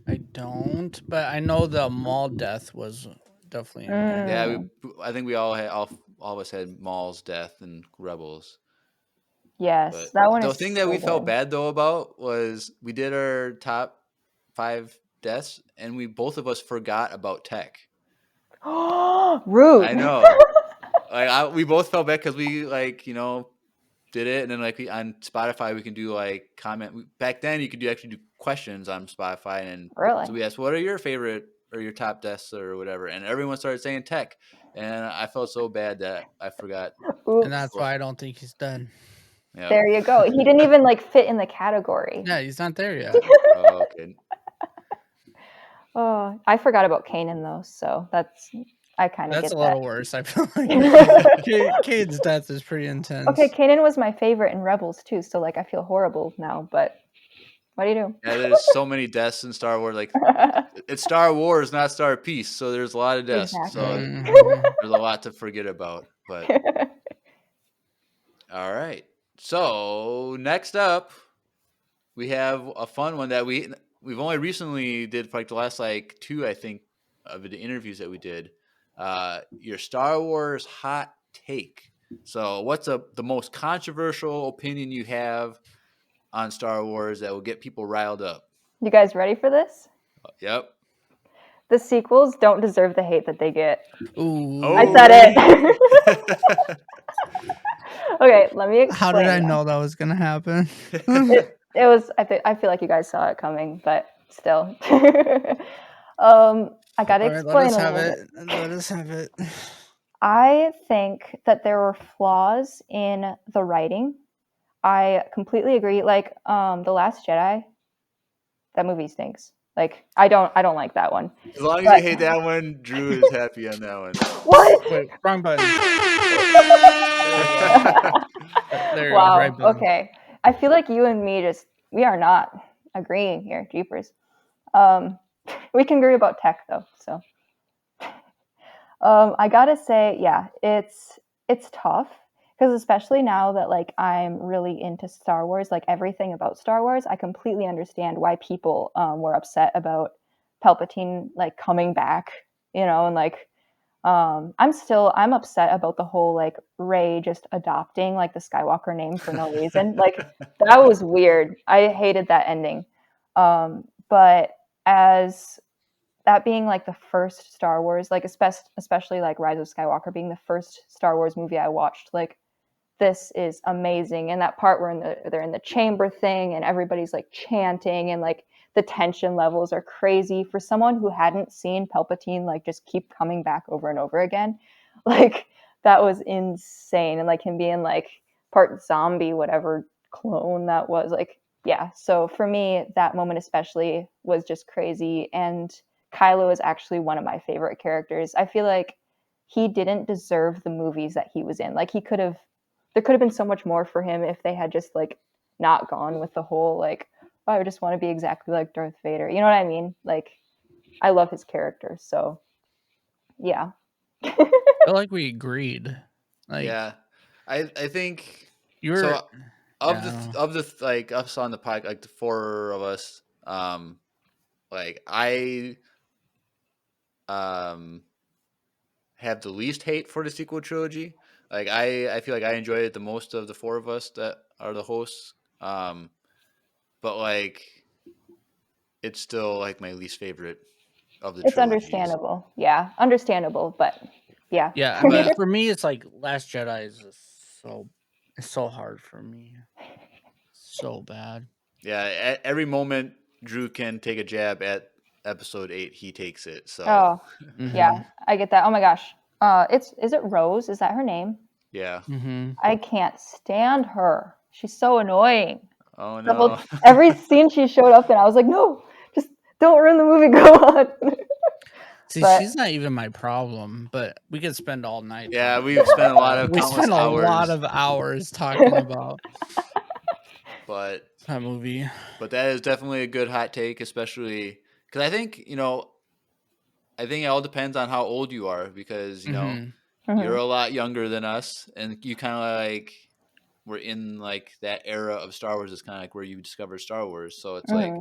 I don't, but I know the Maul death was definitely. Yeah, I think we all of us had Maul's death and Rebels. Yes, but that one. The thing that we felt bad though about was we did our top 5 deaths, and both of us forgot about Tech. Rude. I know. We both felt bad because we did it, and then on Spotify we can do comment. Back then you could actually do questions on Spotify, and really? So we asked, what are your favorite or your top deaths or whatever, and everyone started saying Tech, and I felt so bad that I forgot. Oops. And that's why I don't think he's done. Yep. There you go. He didn't even fit in the category. Yeah, he's not there yet. Oh, okay. Oh, I forgot about Kanan though, so I kind of That's get a that. little worse. I feel like Cade's death is pretty intense. Okay, Kanan was my favorite in Rebels too, so like I feel horrible now, but what do you do? Yeah, there's so many deaths in Star Wars. Like it's Star Wars, not Star Peace, so there's a lot of deaths. So Exactly. there's a lot to forget about. But all right. So next up, we have a fun one that we've only recently did for like the last like 2, I think, of the interviews that we did. Your Star Wars hot take. So what's the most controversial opinion you have on Star Wars that will get people riled up? You guys ready for this? Yep. The sequels don't deserve the hate that they get. Ooh. I said it. Okay, let me explain. How did I though. know that was gonna happen? It was. I feel like you guys saw it coming, but still. I gotta All right, explain let us a have little it. bit. Let us have it. I think that there were flaws in the writing. I completely agree. Like, The Last Jedi, that movie stinks. Like, I don't like that one. As long as But- you hate that one, Drew is happy on that one. What? Wait, wrong button. There you go. Wow. Right button. Okay. I feel like you and me we are not agreeing here. Jeepers. We can agree about tech though. So, I gotta say, yeah, it's tough because especially now that like I'm really into Star Wars, like everything about Star Wars, I completely understand why people were upset about Palpatine like coming back, and like I'm upset about the whole like Rey just adopting like the Skywalker name for no reason. Like that was weird. I hated that ending. But as that being like the first Star Wars, like especially like Rise of Skywalker being the first Star Wars movie I watched, like this is amazing. And that part where they're in the chamber thing and everybody's like chanting and like the tension levels are crazy for someone who hadn't seen Palpatine like just keep coming back over and over again. Like that was insane. And like him being like part zombie, whatever clone that was, like, yeah. So for me, that moment especially was just crazy. And Kylo is actually one of my favorite characters. I feel like he didn't deserve the movies that he was in. Like there could have been so much more for him if they had just like not gone with the whole like, oh, I just want to be exactly like Darth Vader. You know what I mean? Like I love his character. So yeah. I feel like we agreed. Like Yeah, I think you were. so. Yeah. Of the like us on the podcast, like the 4 of us, like I have the least hate for the sequel trilogy. Like I feel like I enjoyed it the most of the 4 of us that are the hosts. But like it's still like my least favorite of the It's trilogies. understandable. Yeah, understandable, but yeah. Yeah, I mean, for me, it's like Last Jedi is it's so hard for me, so bad. Yeah, at every moment Drew can take a jab at episode 8, he takes it. So Oh, Mhm. yeah, I get that. Oh my gosh. Is it Rose? Is that her name? yeah. Mhm. I can't stand her. She's so annoying. Oh The no. whole every scene she showed up in, I was like, no, just don't ruin the movie. Go on. See, But- she's not even my problem, but we could spend all night. Yeah, talking we've about spent a lot that. of We countless spent a hours. lot of hours talking about But that movie. that is definitely a good hot take, especially because I think it all depends on how old you are, because Mhm. you're a lot younger than us, and you kind of like were in like that era of Star Wars. Is kind of like where you discovered Star Wars, so it's like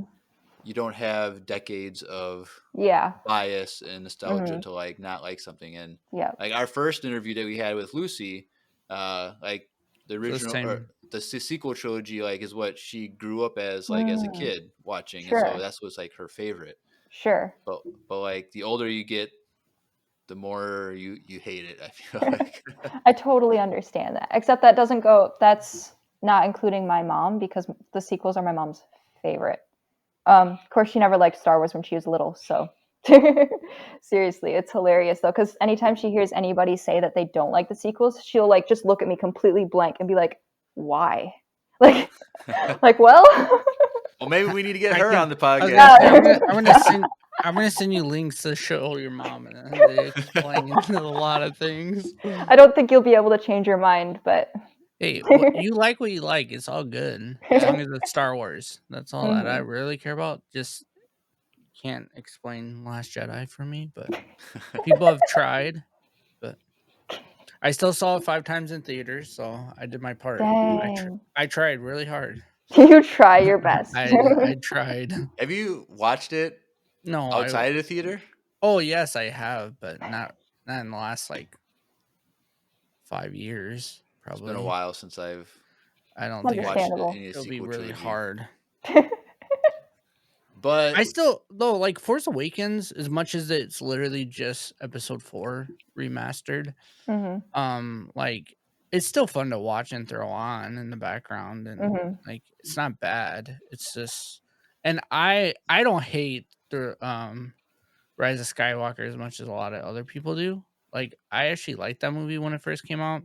you don't have decades of Yeah. bias and nostalgia to like not like something. And Yeah. like our first interview that we had with Lucy, like the original or same. the sequel trilogy, like is what she grew up as like as a kid watching, Sure. and so that's what's like her favorite. Sure. But like the older you get, the more you hate it, I feel like. I totally understand that. Except that's not including my mom, because the sequels are my mom's favorite. Of course, she never liked Star Wars when she was little, so seriously, it's hilarious though, because anytime she hears anybody say that they don't like the sequels, she'll like just look at me completely blank and be like, "Why?" Like, well, Well, maybe we need to get her can- on the I was podcast. gonna say, I'm gonna send I'm gonna send you links to show your mom, and they explain a lot of things. I don't think you'll be able to change your mind, but Hey, you like what you like. It's all good as long as it's Star Wars. That's all that I really care about. Just can't explain Last Jedi for me, but people have tried. But I still saw it 5 times in theaters, so I did my part. dang, I tried really hard. you try your best. I tried. Have you watched it No, outside of the theater? oh yes, I have, but not in the last like 5 years, It's probably. been a while since I've I don't think watched Understandable. any it'll be sequel really trilogy. hard. But I still though like Force Awakens, as much as it's literally just Episode 4 remastered, like it's still fun to watch and throw on in the background, and like it's not bad. It's just, and I don't hate the Rise of Skywalker as much as a lot of other people do. Like I actually liked that movie when it first came out,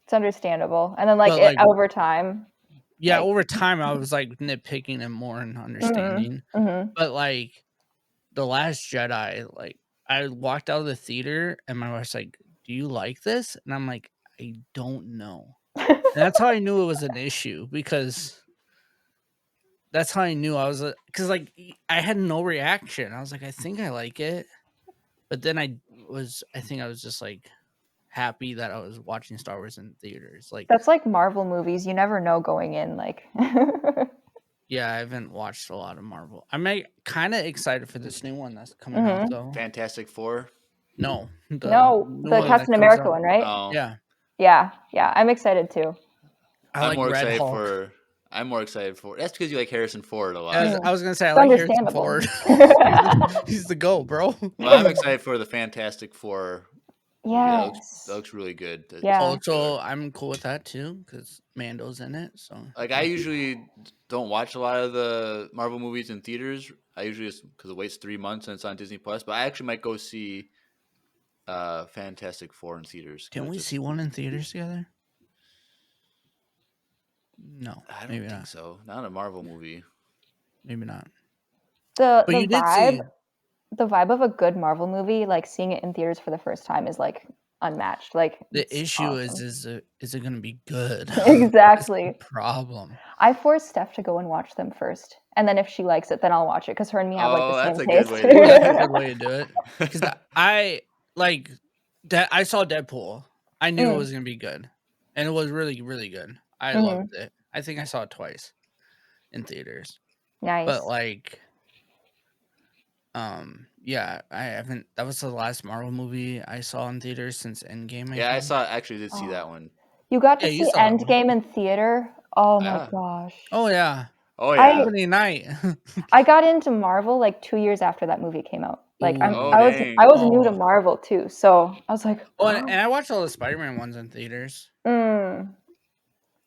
It's understandable. And then like but it like over time. yeah, Like, over time I was like nitpicking and more and understanding, mm-hmm. but like The Last Jedi, like I walked out of the theater and my wife's like, "Do you like this?" And I'm like, "I don't know." And that's how I knew it was an issue, because that's how I knew I was, because like I had no reaction. I was like, I think I like it, but then I think I was just like happy that I was watching Star Wars in theaters. Like, That's like Marvel movies. You never know going in. Like, yeah, I haven't watched a lot of Marvel. I'm kind of excited for this new one that's coming out though. Fantastic Four. No, the no, new the one that Captain comes America out. one, right? Oh, Yeah, Yeah. I'm excited too. I like more Red excited Hulk. for. I'm more excited for. That's because you like Harrison Ford a lot. I was gonna say I It's like Harrison understandable. Ford. He's the GOAT, bro. Well, I'm excited for the Fantastic Four. movie. Yes. That looks really good. Yeah. Oh, so I'm cool with that too, because Mando's in it. So Like I usually don't watch a lot of the Marvel movies in theaters. I usually just because it waits 3 months and it's on Disney Plus. But I actually might go see Fantastic Four in theaters. can we see one in theaters together? No, I don't maybe think not. so. Not a Marvel movie. Maybe not. The But you did see. the vibe of a good Marvel movie, like seeing it in theaters for the first time, is like unmatched. Like The it's issue awesome. is it going to be good? Exactly. That's the problem. I force Steph to go and watch them first, and then if she likes it, then I'll watch it because her and me have like the that's same a good taste. way to do That's a it. good way to do it. Because I like that. I saw Deadpool. I knew it was going to be good, and it was really, really good. I loved it. I think I saw it twice in theaters. Nice. But like, yeah, I haven't. That was the last Marvel movie I saw in theaters since Endgame. I actually did see that one. You got to Yeah, you see saw that one. Endgame in theater. Oh my Yeah. gosh. Oh yeah. Oh yeah. Opening night. I got into Marvel like 2 years after that movie came out. Like Ooh. Oh, I dang. was new to Marvel too, so I was like, Oh, and I watched all the Spider-Man ones in theaters.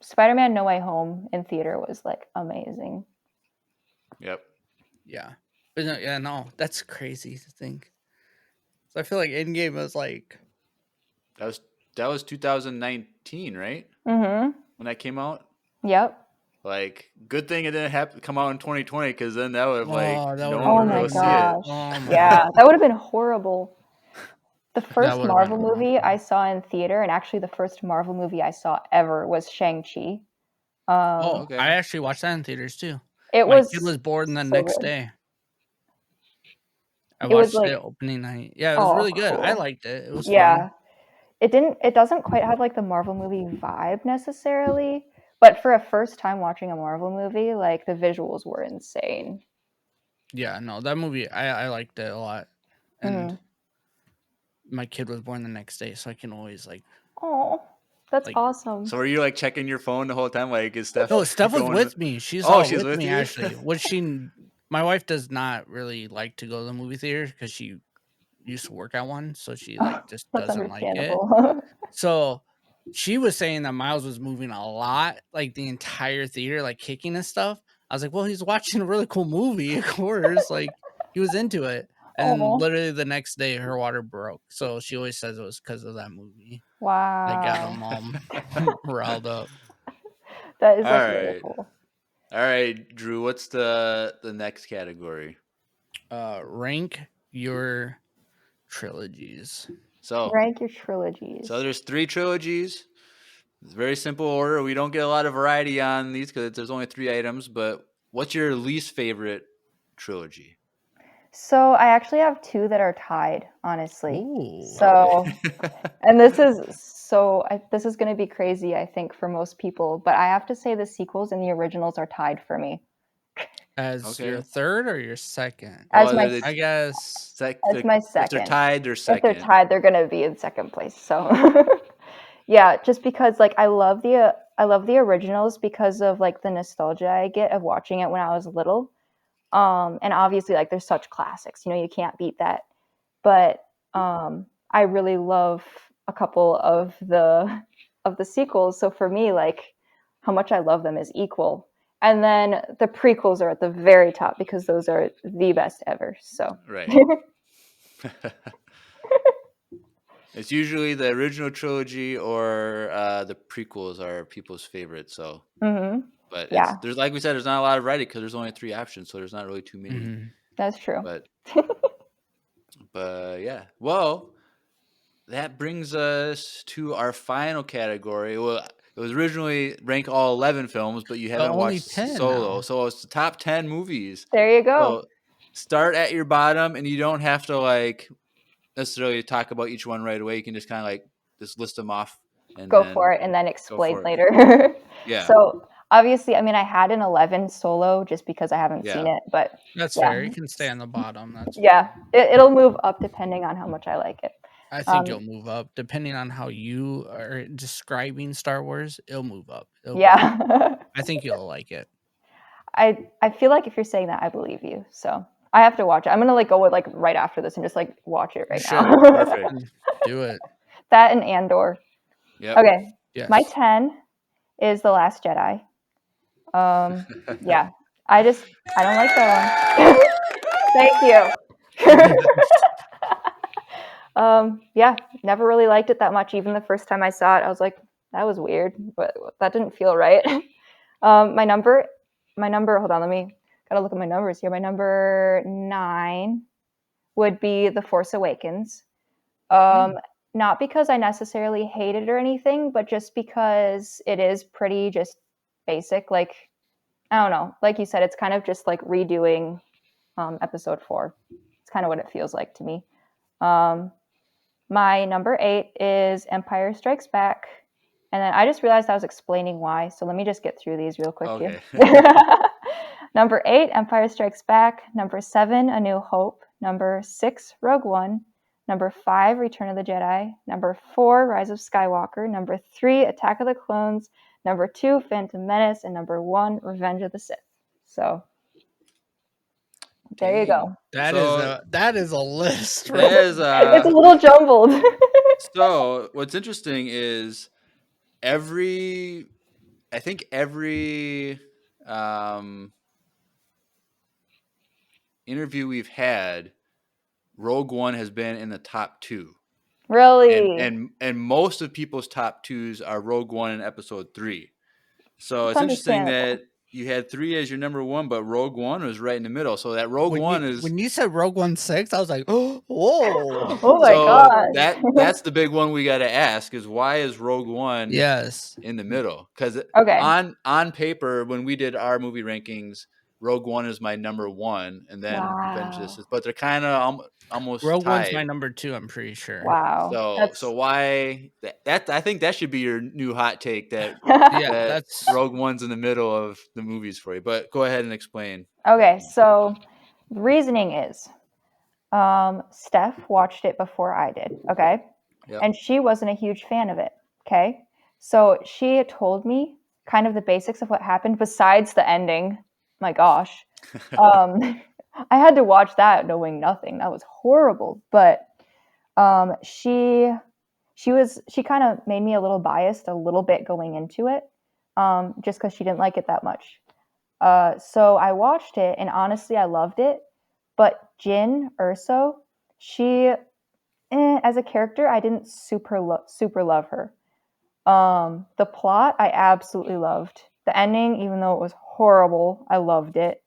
Spider-Man No Way Home in theater was like amazing. Yep. Yeah. But no, that's crazy to think. So I feel like Endgame was like, That was 2019, right? Mm-hmm. When that came out. Yep. Like, good thing it didn't come out in 2020, because then that would have that no would've one Oh would my go see it. gosh. Oh my Yeah, that would have been horrible. The first would've Marvel been movie awful. I saw in theater, and actually the first Marvel movie I saw ever, was Shang-Chi. Okay. I actually watched that in theaters too. It My was kid was born the so next good. day. I It was watched like, it opening night. Yeah, it was really good. I cool. liked it. It was Yeah. fun. It doesn't quite have like the Marvel movie vibe necessarily, but for a first time watching a Marvel movie, like the visuals were insane. Yeah, no, that movie, I liked it a lot. And my kid was born the next day, so I can always like. Oh, that's Like, awesome. So were you like checking your phone the whole time? Like, is Steph? No, Steph was going with me. She's she's with me you? actually. My wife does not really like to go to the movie theater because she used to work at one, so she like just That's doesn't like it. understandable. So she was saying that Miles was moving a lot, like the entire theater, like kicking and stuff. I was like, well, he's watching a really cool movie, of course. Like he was into it. And Aw. literally the next day her water broke. So she always says it was because of that movie. That got Wow. them all riled up. That is All like really right. cool. All right, Drew. What's the next category? Rank your trilogies. So Rank your trilogies. there's 3 trilogies. It's very simple order. We don't get a lot of variety on these because there's only 3 items. But what's your least favorite trilogy? So I actually have 2 that are tied, honestly. Ooh. So, and this is going to be crazy, I think, for most people, but I have to say the sequels and the originals are tied for me. As your third or your second? As my, I guess. as my If they're second. tied, they're If second. they're tied, they're going to be in second place. So, yeah, just because like I love the originals because of like the nostalgia I get of watching it when I was little. And obviously like they're such classics, you can't beat that. But I really love a couple of the sequels. So for me, like how much I love them is equal. And then the prequels are at the very top because those are the best ever. So Right. It's usually the original trilogy or the prequels are people's favorites. So, but yeah, there's like we said, there's not a lot of variety because there's only 3 options, so there's not really too many. that's true. But yeah, well, that brings us to our final category. Well, it was originally rank all 11 films, but you haven't only watched 10 Solo, now. so it's the top 10 movies. There you go. So start at your bottom, and you don't have to like necessarily talk about each one right away. You can just kind of like just list them off and Go then for it and then explain for it. later. Yeah. So obviously, I mean, I had an 11 Solo just because I haven't seen it, but That's yeah. fair. You can stay on the bottom. That's yeah, it'll move up depending on how much I like it. I think it'll move up depending on how you are describing Star Wars. It'll move up. Yeah. I think you'll like it. I feel like if you're saying that, I believe you. So I have to watch it. I'm gonna like go with like right after this and just like watch it right now. Perfect. Do it. That and Andor. Yep. Okay. Yes. My 10 is The Last Jedi. Yeah. I don't like that one. Thank you. Yeah, never really liked it that much. Even the first time I saw it, I was like, that was weird, but that didn't feel right. My number, hold on, gotta look at my numbers here. My number 9 would be The Force Awakens. Not because I necessarily hate it or anything, but just because it is pretty just basic. Like, I don't know, like you said, it's kind of just like redoing episode 4. It's kind of what it feels like to me. My number 8 is Empire Strikes Back. And then I just realized I was explaining why. So let me just get through these real quick here. Number 8, Empire Strikes Back. Number 7, A New Hope. Number 6, Rogue One. Number 5, Return of the Jedi. Number 4, Rise of Skywalker. Number 3, Attack of the Clones. Number 2, Phantom Menace. And number 1, Revenge of the Sith. So there you go. That is a list. Right? It's a little jumbled. So what's interesting is every interview we've had, Rogue One has been in the top 2. Really? And most of people's top 2s are Rogue One and Episode 3. So It's it's interesting understandable. that you had 3 as your number 1, but Rogue One was right in the middle. So that Rogue One is when you said Rogue One 6, I was like, oh, whoa. Oh my gosh. That's the big one we got to ask is why is Rogue One in the middle? Because on paper, when we did our movie rankings, Rogue One is my number 1, and then Revenge of the Sith. But they're kind of almost Rogue tied. One's my number 2, I'm pretty sure. Wow. So why that? I think that should be your new hot take that that's Rogue One's in the middle of the movies for you. But go ahead and explain. Okay, so the reasoning is Steph watched it before I did, okay? Yep. And she wasn't a huge fan of it, okay? So she had told me kind of the basics of what happened besides the ending. My gosh. I had to watch that knowing nothing. That was horrible. But she kind of made me a little biased a little bit going into it, just because she didn't like it that much. So I watched it, and honestly, I loved it. But Jyn Erso, she, as a character, I didn't super love her. The plot, I absolutely loved. The ending, even though it was horrible, I loved it.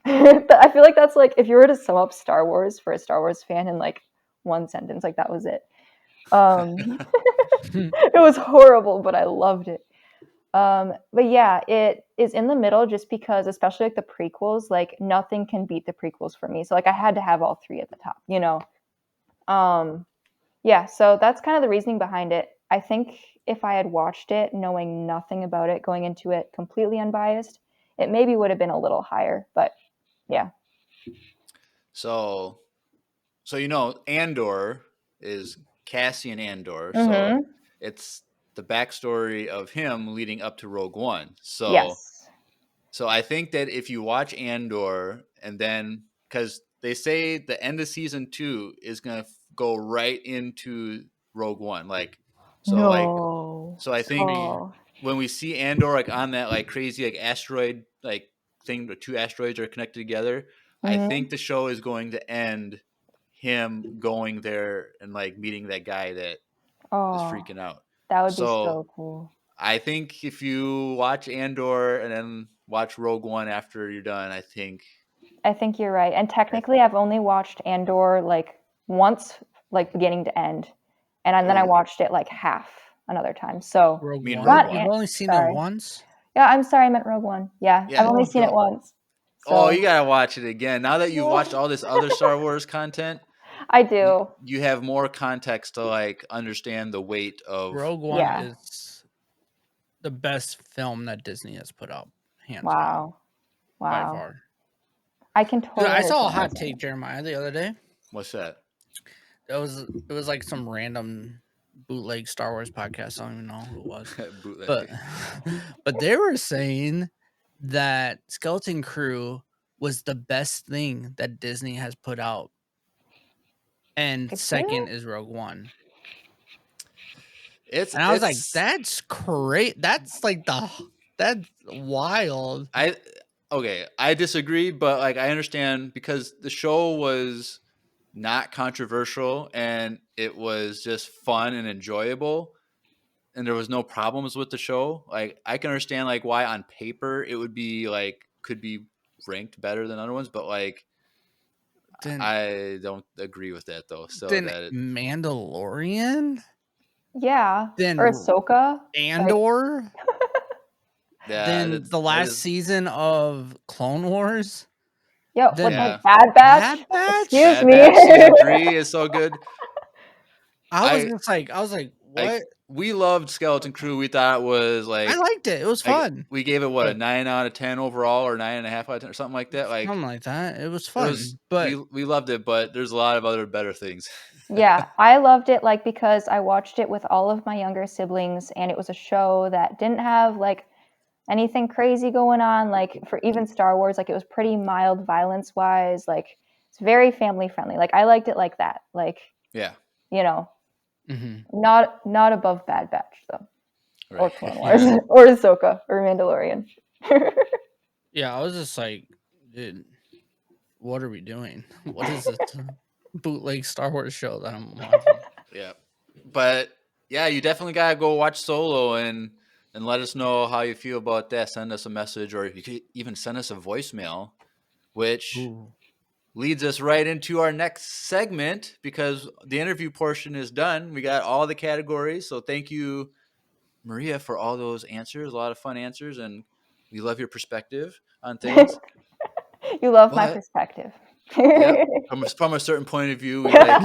I feel like that's like if you were to sum up Star Wars for a Star Wars fan in like one sentence, like that was it. It was horrible, but I loved it. But yeah, it is in the middle just because, especially like the prequels, like nothing can beat the prequels for me. So like I had to have all three at the top, you know. Yeah, so that's kind of the reasoning behind it. I think if I had watched it knowing nothing about it, going into it completely unbiased, it maybe would have been a little higher. But yeah. So Andor is Cassian Andor. So Mm-hmm. it's the backstory of him leading up to Rogue One. Yes. So I think that if you watch Andor and then, because they say the end of season 2 is gonna go right into Rogue One, No. so I think Sweet. Oh. when we see Andor like on that like crazy like asteroid like thing, the two asteroids are connected together, I Mm-hmm. think the show is going to end him going there and like meeting that guy that is Oh, freaking out. that would be So so cool. I think if you watch Andor and then watch Rogue One after you're done, I think I think you're right. And technically, I've only watched Andor like once, like beginning to end, and then I oh, watched it like half another time. So Rogue me and One. Rogue not. One. You've only seen it Sorry. once. Yeah, I'm sorry. I meant Rogue One. Yeah, I've Yeah, only seen it don't. once. Oh, So you gotta watch it again. Now that you've watched all this other Star Wars content, I do. you have more context to like understand the weight of. Rogue One Yeah. is the best film that Disney has put out, hands down, Wow. by Wow. far. I can 'Cause totally I saw a understand hot this. take, Jeremiah, the other day. What's that? It was like some random bootleg Star Wars podcast. I don't even know who it was, Bootleg. but but they were saying that Skeleton Crew was the best thing that Disney has put out, and Is second it? is Rogue One. It's And I was like, it's that's great. That's wild. I okay. I disagree, but like I understand because the show was not controversial and it was just fun and enjoyable, and there was no problems with the show. Like I can understand like why on paper it would be like could be ranked better than other ones, but like Then I don't agree with that though. So then that it, Mandalorian, Yeah. then Or Ahsoka. Like, Andor, yeah, then the that last is season of Clone Wars, yeah, what then yeah. like Bad Batch? Bad Batch. Excuse Bad me. Batch season 3 is so good. I was I just like, what? we loved Skeleton Crew. We thought it was I liked it. It was like fun. we gave it what a But 9 out of 10 overall or 9.5 out of 10 or something like that. Like something like that. It was it fun. was But we loved it, but there's a lot of other better things. Yeah, I loved it like because I watched it with all of my younger siblings and it was a show that didn't have like anything crazy going on like for even Star Wars like it was pretty mild violence wise like it's very family friendly. Like I liked it like that. Like, Yeah, you know, mhm. not above Bad Batch though. Or right. Clone Wars or Ahsoka or Mandalorian. Yeah, I was just like, dude, what are we doing? What is this bootleg Star Wars show that I'm watching? Yeah, but yeah, you definitely gotta go watch Solo and let us know how you feel about that. Send us a message, or you could even send us a voicemail, which Ooh. leads us right into our next segment because the interview portion is done. We got all the categories, so thank you, Maria, for all those answers. A lot of fun answers, and we love your perspective on things. You love my But perspective. yep, from a certain point of view, we like.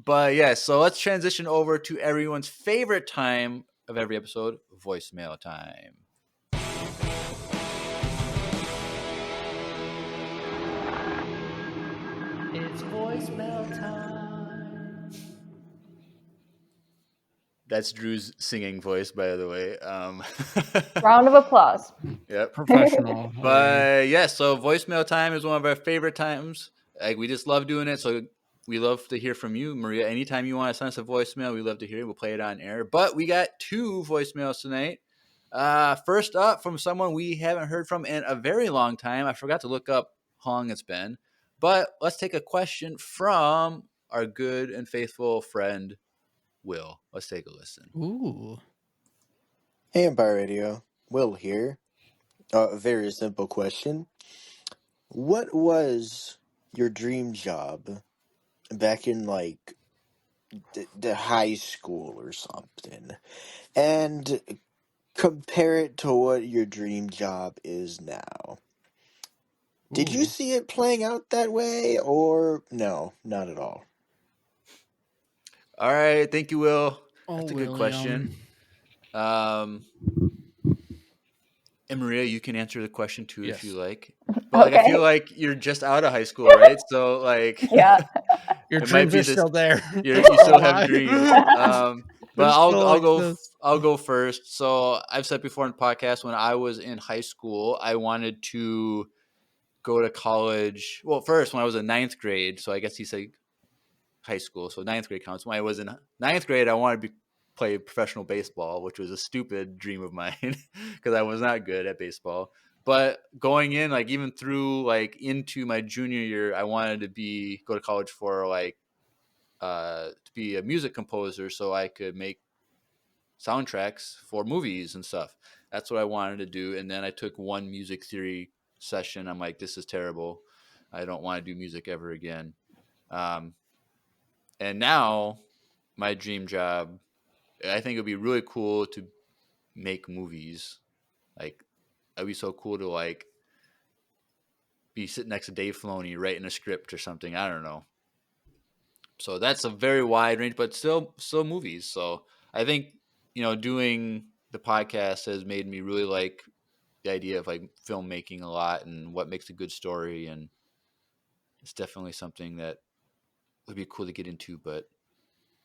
But yeah, so let's transition over to everyone's favorite time of every episode, voicemail time. It's voicemail time. That's Drew's singing voice, by the way. Round of applause. Yep. Professional. But yeah, so voicemail time is one of our favorite times. Like we just love doing it. So we love to hear from you, Maria. Anytime you want to send us a voicemail, we love to hear it. We'll play it on air. But we got 2 voicemails tonight. First up from someone we haven't heard from in a very long time. I forgot to look up how long it's been. But let's take a question from our good and faithful friend, Will. Let's take a listen. Ooh. Hey, Empire Radio. Will here. A very simple question. What was your dream job back in like the high school or something? And compare it to what your dream job is now. Did you Ooh. see it playing out that way, or no, not at all? All right, thank you, Will. Oh, That's a good William. question. And Maria, you can answer the question too if you Yes. like. But like, I feel Okay. like you're just out of high school, right? So like, Yeah. Your it might dreams be are this. still there. You They're still have alive. dreams. They But still exist. I'll go first. So I've said before in the podcast, when I was in high school, I wanted to go to college. Well, first when I was in ninth grade, so I guess he said high school, so ninth grade counts. When I was in ninth grade, I wanted to play professional baseball, which was a stupid dream of mine because I was not good at baseball. But going in, like even through like into my junior year, I wanted to go to college for like to be a music composer, so I could make soundtracks for movies and stuff. That's what I wanted to do. And then I took one music theory session. I'm like, this is terrible. I don't want to do music ever again. Um, and now my dream job, I think it would be really cool to make movies. Like, it'd be so cool to like be sitting next to Dave Filoni writing a script or something. I don't know. So that's a very wide range, but still movies. So I think doing the podcast has made me really like the idea of like filmmaking a lot and what makes a good story, and it's definitely something that would be cool to get into. But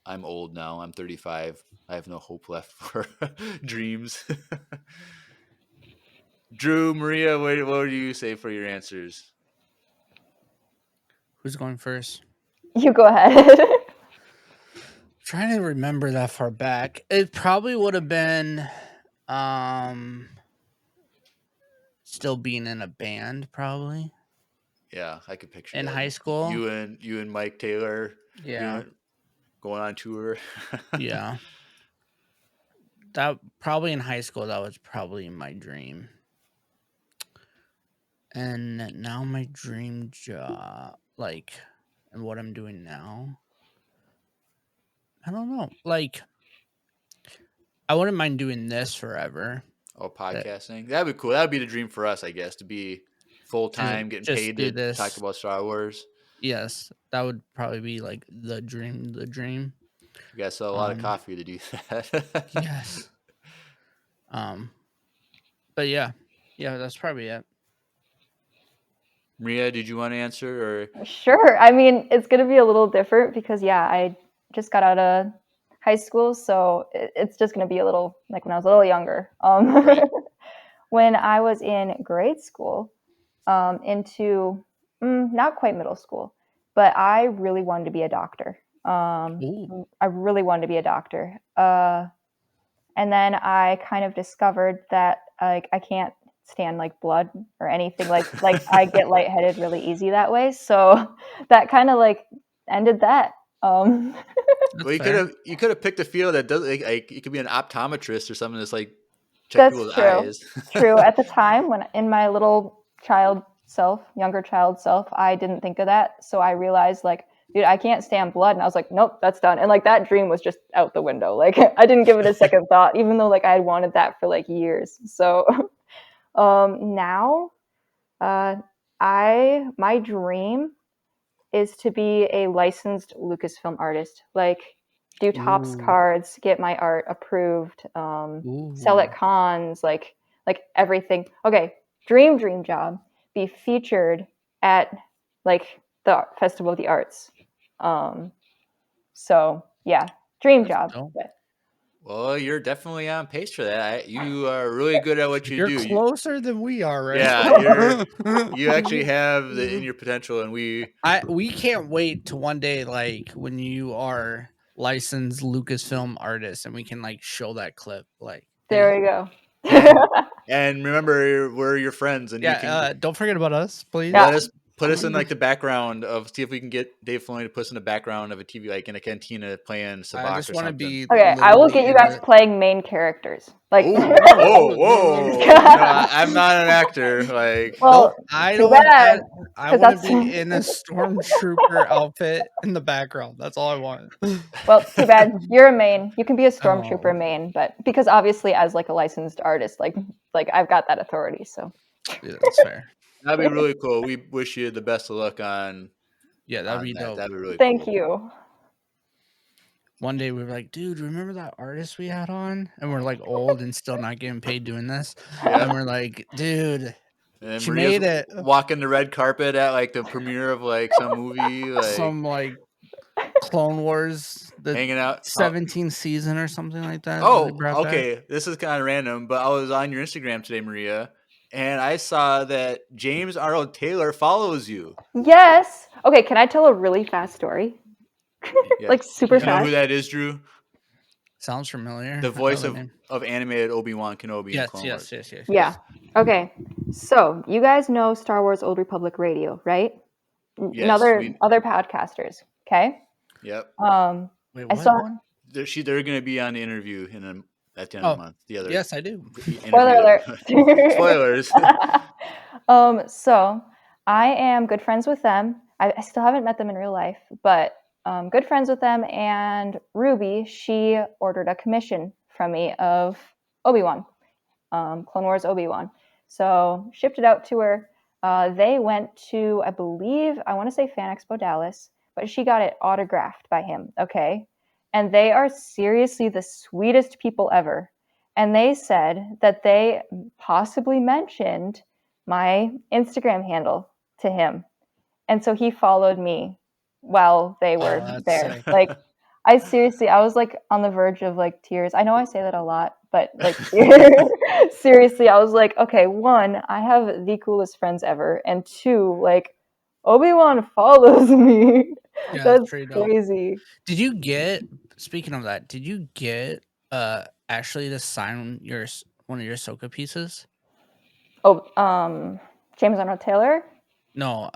I'm old now. I'm 35. I have no hope left for dreams. Drew, Maria, what do you say for your answers? Who's going first? You go ahead. Trying to remember that far back. It probably would have been still being in a band, probably Yeah, I could picture in that. high school. You and Mike Taylor Yeah. doing going on tour. Yeah. That probably in high school, that was probably my dream. And now my dream job, like, and what I'm doing now, I don't know. Like, I wouldn't mind doing this forever. Oh, That podcasting. That'd be cool. That'd be the dream for us, I guess, to be full time, getting just paid do to talk this. about Star Wars. Yes, that would probably be like the dream. The dream. You guys sell a lot of Um, coffee to do that. yes. But yeah, that's probably it. Maria, did you want to answer or? Sure. I mean, it's going to be a little different because, yeah, I just got out of high school. So it's just going to be a little like when I was a little younger. Right. When I was in grade school, into not quite middle school, but I really wanted to be a doctor. Ooh. I really wanted to be a doctor. And then I kind of discovered that like I can't stand like blood or anything like I get lightheaded really easy that way. So that kind of like ended that. Well, That's fair. you could have picked a field that does like you could be an optometrist or something that's like check That's people's true. eyes. True. At the time when in my little younger child self, I didn't think of that. So I realized like, dude, I can't stand blood. And I was like, nope, that's done. And like that dream was just out the window. Like I didn't give it a second thought, even though like I had wanted that for like years. So now my dream is to be a licensed Lucasfilm artist. Like do Topps Ooh. cards, get my art approved, sell Ooh. at cons, like everything. Okay, dream job. Be featured at like the Festival of the Arts. So yeah, dream That's job. dope. Well, you're definitely on pace for that. You are really good at what you You're do. closer than we are, right? Yeah, you actually have the in your potential, and We can't wait to one day like when you are licensed Lucasfilm artist and we can like show that clip. Like, There hey, we go. and remember we're your friends, and you can yeah, don't forget about us, please. Yeah. put us in like the background of, see if we can get Dave Filoni to put us in the background of a TV, like in a cantina playing Sabak I just or want to something. be Okay, I will literally get you in guys a- playing main characters. Like, Whoa, whoa! No, I'm not an actor. Like, well, Nope, I too don't. bad, I 'cause want to that's be in a stormtrooper outfit in the background. That's all I want. well, too bad. You're a main. You can be a stormtrooper Oh. main, but because obviously as like a licensed artist, like I've got that authority. So Yeah, that's fair. that'd be really cool. We wish you the best of luck on Yeah, that'd be that. dope. That'd be really thank cool. you. One day we were like, dude, remember that artist we had on? And we're like old and still not getting paid doing this. Yeah. And we're like, dude, And she Maria's made it. walking the red carpet at like the premiere of like some movie, like Some like Clone Wars, the hanging out. 17th season or something like that. that they Oh, brought back. okay. This is kind of random, but I was on your Instagram today, Maria, and I saw that James Arnold Taylor follows you. Yes. Okay, can I tell a really fast story? Yeah. Like super You know fast. who that is, Drew? Sounds familiar. The I know voice the name. of animated Obi-Wan Kenobi in Yes, Clone yes, Wars. yes. Yeah. Okay. So you guys know Star Wars Old Republic Radio, right? Yes, And other podcasters. Okay. Yep. Wait, I what saw. one? They're going to be on the interview at the end of the month. The other Yes, I do. Spoiler alert. Spoilers. So I am good friends with them. I still haven't met them in real life, but good friends with them. And Ruby, she ordered a commission from me of Obi-Wan, Clone Wars Obi-Wan. So shipped it out to her. They went to, I want to say Fan Expo Dallas, but she got it autographed by him. Okay. And they are seriously the sweetest people ever. And they said that they possibly mentioned my Instagram handle to him. And so he followed me while they were that's there. sick. Like, I was like on the verge of like tears. I know I say that a lot, but like seriously, I was like, okay, one, I have the coolest friends ever. And two, like Obi-Wan follows me. Yeah, That's pretty dope. crazy. Did you get, speaking of that, did you get Ashley to sign one of your Ahsoka pieces? Oh, James Arnold Taylor? No,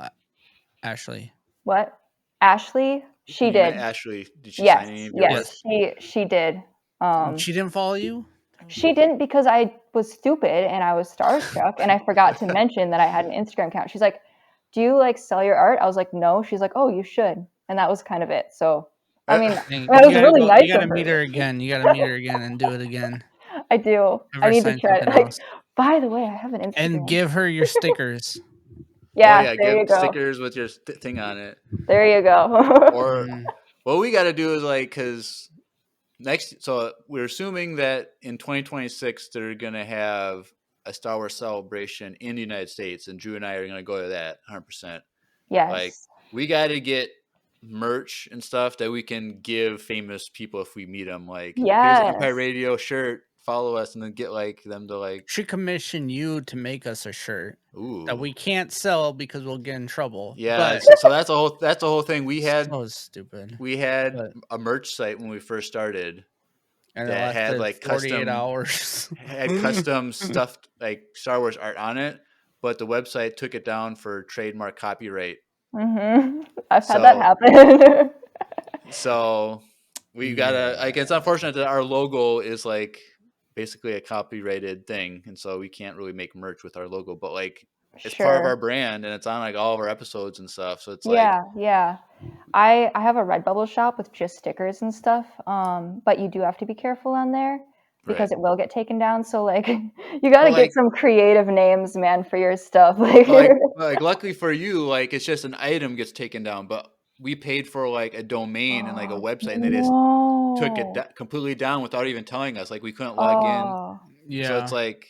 Ashley. What? Ashley? She You met did. Ashley. Did she Yes, sign any of your work? she did. She didn't follow you? She didn't because I was stupid and I was starstruck and I forgot to mention that I had an Instagram account. She's like, "Do you like sell your art?" I was like, "No." She's like, "Oh, you should." And that was kind of it. So, I mean, Dang, that was really nice You gotta of her. meet her again. You gotta meet her again and do it again. I do. Have I her need to sign try. something Like, else. by the way, I have an Instagram. And give her your stickers. Yeah, Oh yeah, there you get go. stickers with your thing on it. There you go. Or what we got to do is like, because so we're assuming that in 2026 they're gonna have a Star Wars celebration in the United States, and Drew and I are gonna go to that 100%. Yes. Like, we got to get merch and stuff that we can give famous people if we meet them. Like, here's Yes. the Empire Radio shirt. Follow us, and then get like them to like. Should commission you to make us a shirt Ooh. that we can't sell because we'll get in trouble. Yeah, but so that's a whole thing. We had so stupid. we had But- a merch site when we first started And it that had lasted like 48 custom hours. had custom stuffed like Star Wars art on it, but the website took it down for trademark copyright. I've had that happen. So we gotta like, it's unfortunate that our logo is like basically a copyrighted thing, and so we can't really make merch with our logo, but like it's part of our brand and it's on like all of our episodes and stuff, so it's yeah. I have a Redbubble shop with just stickers and stuff, but you do have to be careful on there because it will get taken down. So like you got to get some creative names, man, for your stuff. Like luckily for you, like it's just an item gets taken down, but we paid for like a domain and like a website, and they just took it completely down without even telling us. Like we couldn't log in. Yeah. So it's like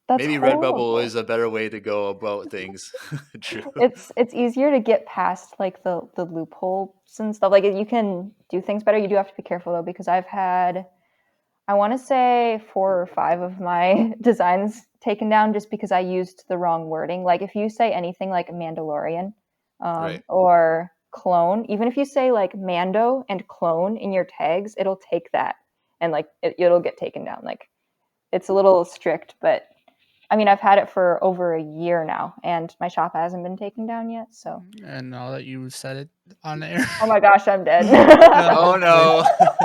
That's maybe horrible. Redbubble is a better way to go about things. True. It's easier to get past like the loopholes and stuff. Like you can do things better. You do have to be careful though, because I've had, I want to say 4 or 5 of my designs taken down just because I used the wrong wording. Like if you say anything like Mandalorian or clone, even if you say like Mando and clone in your tags, it'll take that and like it'll get taken down. Like it's a little strict, but I mean, I've had it for over a year now, and my shop hasn't been taken down yet. So, And now that you said it on air, oh my gosh, I'm dead. Oh no!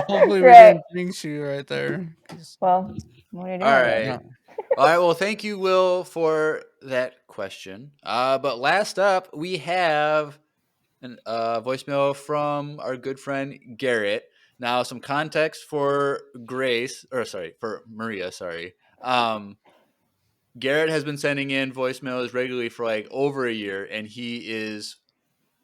hopefully we Right. didn't jinx you right there. Well, what are you doing? All Then? right. All right. Well, thank you, Will, for that question. But last up, we have a voicemail from our good friend Garrett. Now, some context for Maria. Sorry. Garrett has been sending in voicemails regularly for like over a year, and he is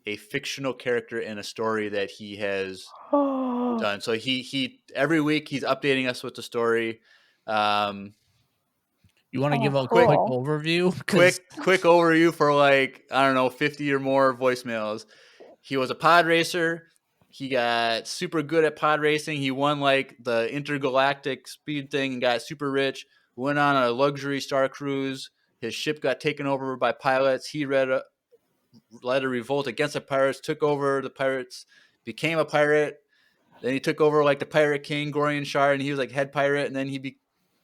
a fictional character in a story that he has done. So he every week he's updating us with the story. You want to give a cool. quick overview? Quick overview for like, I don't know, 50 or more voicemails. He was a pod racer. He got super good at pod racing. He won like the intergalactic speed thing and got super rich. Went on a luxury star cruise. His ship got taken over by pirates. He led a revolt against the pirates, took over the pirates, became a pirate. Then he took over like the pirate king, Gorian Shard, and he was like head pirate. And then he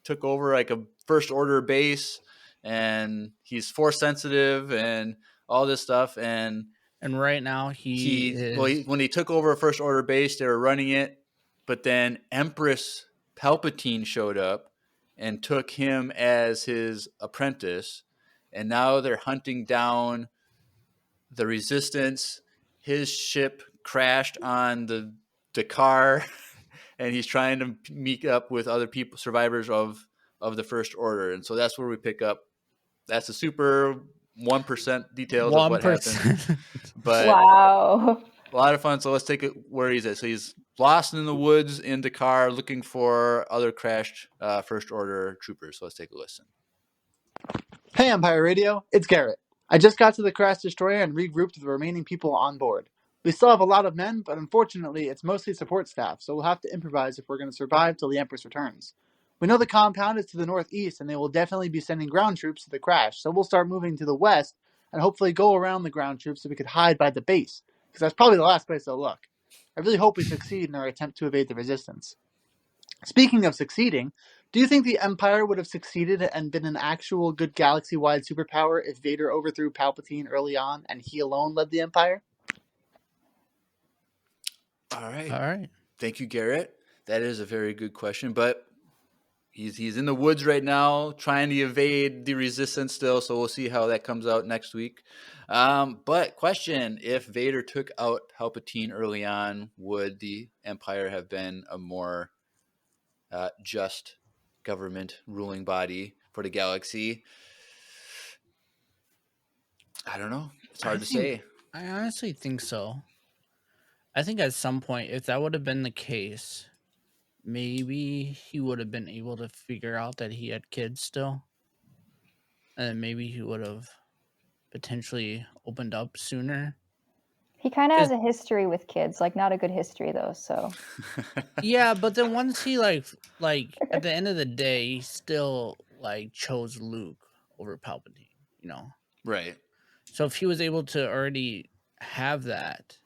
took over like a first order base, and he's force sensitive and all this stuff. And right now when he took over a first order base, they were running it, but then Empress Palpatine showed up and took him as his apprentice, and now they're hunting down the Resistance. His ship crashed on the car, and he's trying to meet up with other people, survivors of the First Order, and so that's where we pick up. That's the super 1% details of what happened, but Wow. a lot of fun. So let's take it where he's at. So he's lost in the woods in Dakar, looking for other crashed First Order troopers. So let's take a listen. Hey Empire Radio, it's Garrett. I just got to the crash destroyer and regrouped with the remaining people on board. We still have a lot of men, but unfortunately it's mostly support staff, so we'll have to improvise if we're going to survive till the Empress returns. We know the compound is to the northeast, and they will definitely be sending ground troops to the crash, so we'll start moving to the west and hopefully go around the ground troops so we could hide by the base, because that's probably the last place they'll look. I really hope we succeed in our attempt to evade the Resistance. Speaking of succeeding, do you think the Empire would have succeeded and been an actual good galaxy-wide superpower if Vader overthrew Palpatine early on and he alone led the Empire? All right. All right. Thank you, Garrett. That is a very good question, but he's in the woods right now trying to evade the Resistance still, so we'll see how that comes out next week. But question, if Vader took out Palpatine early on, would the Empire have been a more just government ruling body for the galaxy? I don't know. It's hard to say. I honestly think so. I think at some point, if that would have been the case, maybe he would have been able to figure out that he had kids still. And then maybe he would have potentially opened up sooner. He kind of has a history with kids, like not a good history though. So Yeah, but then once he like at the end of the day, he still like chose Luke over Palpatine, you know. Right. So if he was able to already have that,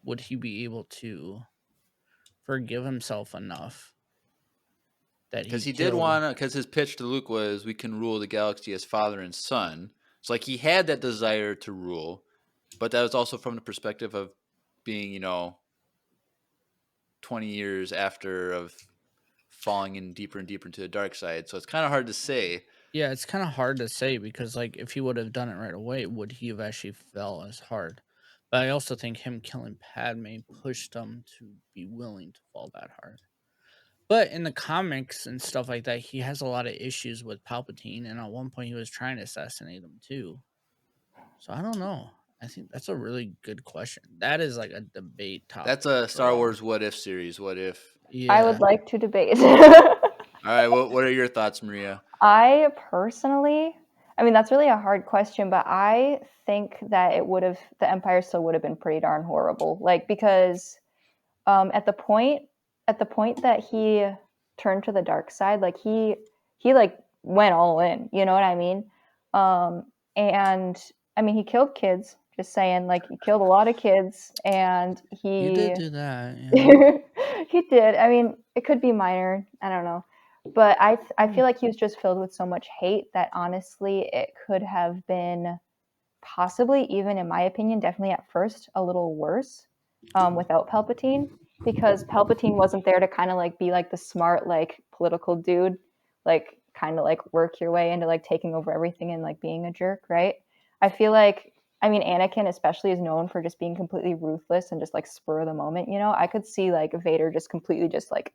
would he be able to forgive himself enough that because he did want to, because his pitch to Luke was, we can rule the galaxy as father and son. So like he had that desire to rule, but that was also from the perspective of being, 20 years after of falling in deeper and deeper into the dark side. So it's kind of hard to say. Yeah, it's kind of hard to say because like if he would have done it right away, would he have actually fell as hard? But I also think him killing Padme pushed him to be willing to fall that hard. But in the comics and stuff like that, he has a lot of issues with Palpatine, and at one point he was trying to assassinate him too. So I don't know. I think that's a really good question. That is like a debate topic. That's a Star Wars what if series. What if? Yeah. I would like to debate. All right. What are your thoughts, Maria? I personally, I mean, that's really a hard question, but I think that the Empire still would have been pretty darn horrible. Like, because at the point that he turned to the dark side, like he like went all in, you know what I mean? And I mean, he killed kids, just saying, like he killed a lot of kids, and You did do that. Yeah. he did. I mean, it could be minor, I don't know. But I feel like he was just filled with so much hate that honestly it could have been possibly, even in my opinion, definitely at first a little worse without Palpatine, because Palpatine wasn't there to kind of like be like the smart like political dude, like kind of like work your way into like taking over everything and like being a jerk, right? I feel like, I mean, Anakin especially is known for just being completely ruthless and just like spur of the moment, you know. I could see like Vader just completely just like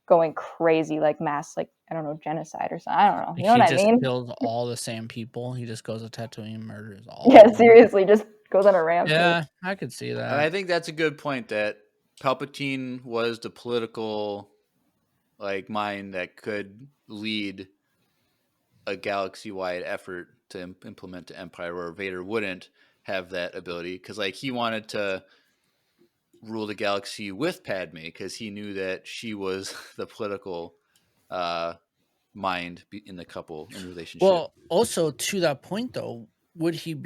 going crazy, like mass, like I don't know, genocide or something. I don't know. You know He what I just mean? kills all the same people. He just goes to Tatooine and murders all Yeah, of them. seriously, just goes on a rampage. Yeah, I could see And that. I think that's a good point that Palpatine was the political like mind that could lead a galaxy-wide effort to implement the Empire, where Vader wouldn't have that ability because like he wanted to rule the galaxy with Padme because he knew that she was the political mind in the couple in relationship. Well, also to that point though, would it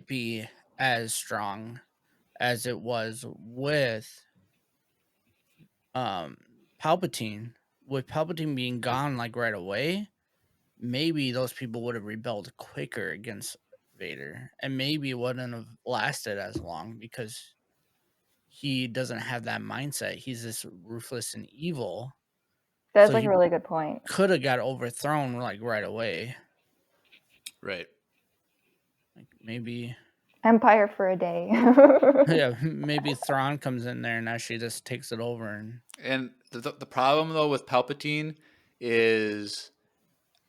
be as strong as it was with um Palpatine? With Palpatine being gone like right away, maybe those people would have rebelled quicker against Vader, and maybe it wouldn't have lasted as long because he doesn't have that mindset. He's this ruthless and evil, That's so like a he really good point. could have got overthrown like right away. Right. Like maybe, Empire for a day. yeah, maybe Thrawn comes in there and now she just takes it over. And the problem though with Palpatine is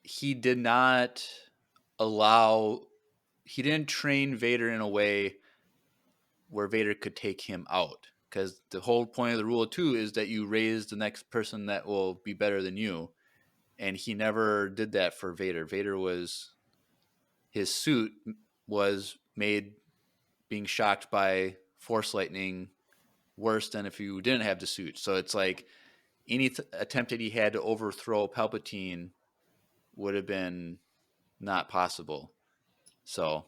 he did not he didn't train Vader in a way where Vader could take him out. Because the whole point of the rule of two is that you raise the next person that will be better than you. And he never did that for Vader. His suit was made being shocked by force lightning worse than if you didn't have the suit. So it's like any attempt that he had to overthrow Palpatine would have been not possible. So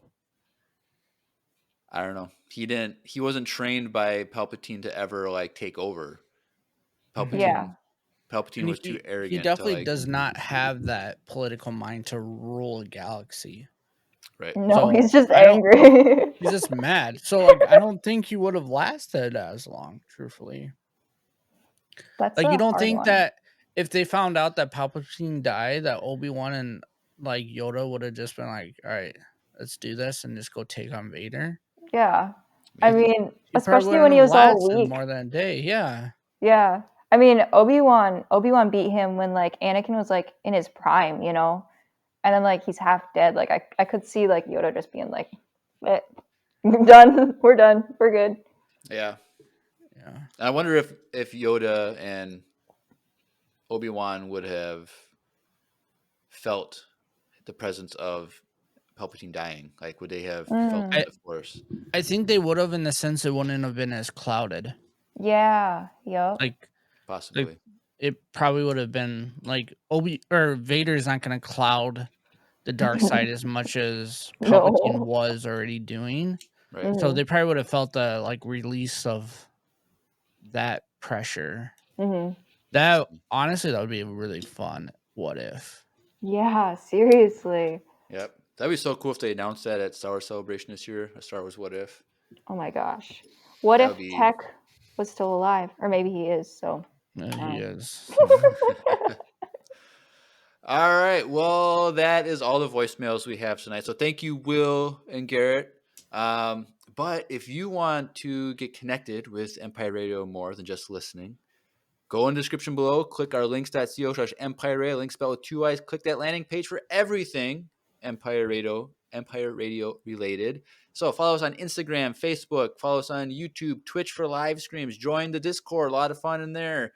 I don't know. He wasn't trained by Palpatine to ever like take over. Yeah. Palpatine And was too he arrogant to definitely like does not have that political mind to rule a galaxy. right. No, So he's just I don't. angry. He's just mad. So like I don't think he would have lasted as long. Truthfully, That's like you a don't hard think one. that if they found out that Palpatine died, that Obi-Wan and like Yoda would have just been like, all right, let's do this and just go take on Vader. Yeah. I Maybe. mean, He probably especially wouldn't when he have was all lasted weak. more than a day. Yeah. Yeah. I mean, Obi-Wan beat him when like Anakin was like in his prime, you know? And then like he's half dead. Like I could see like Yoda just being like, done. We're done. We're good. Yeah. Yeah. I wonder if Yoda and Obi-Wan would have felt the presence of Palpatine dying. Like would they have felt Mm. the force? I think they would have in the sense it wouldn't have been as clouded. Yeah. Yep. Like Possibly. it probably would have been like Vader's not gonna cloud the dark side as much as Palpatine No. was already doing. Right. So Mhm. they probably would have felt the like release of that pressure. Mhm. That honestly, that would be a really fun what if. Yeah. Seriously. Yep. That'd be so cool if they announced that at Star Wars Celebration this year. A Star Wars What If. Oh my gosh. What That if would be. Tech was still alive? Or maybe he is. So. He is. So. All right. Well, that is all the voicemails we have tonight. So thank you, Will and Garrett. But if you want to get connected with Empire Radio more than just listening, go in the description below, click our links.co/Empire Radio, link spelled with two I's, click that landing page for everything Empire Radio related. So follow us on Instagram, Facebook, follow us on YouTube, Twitch for live streams, join the Discord, a lot of fun in there.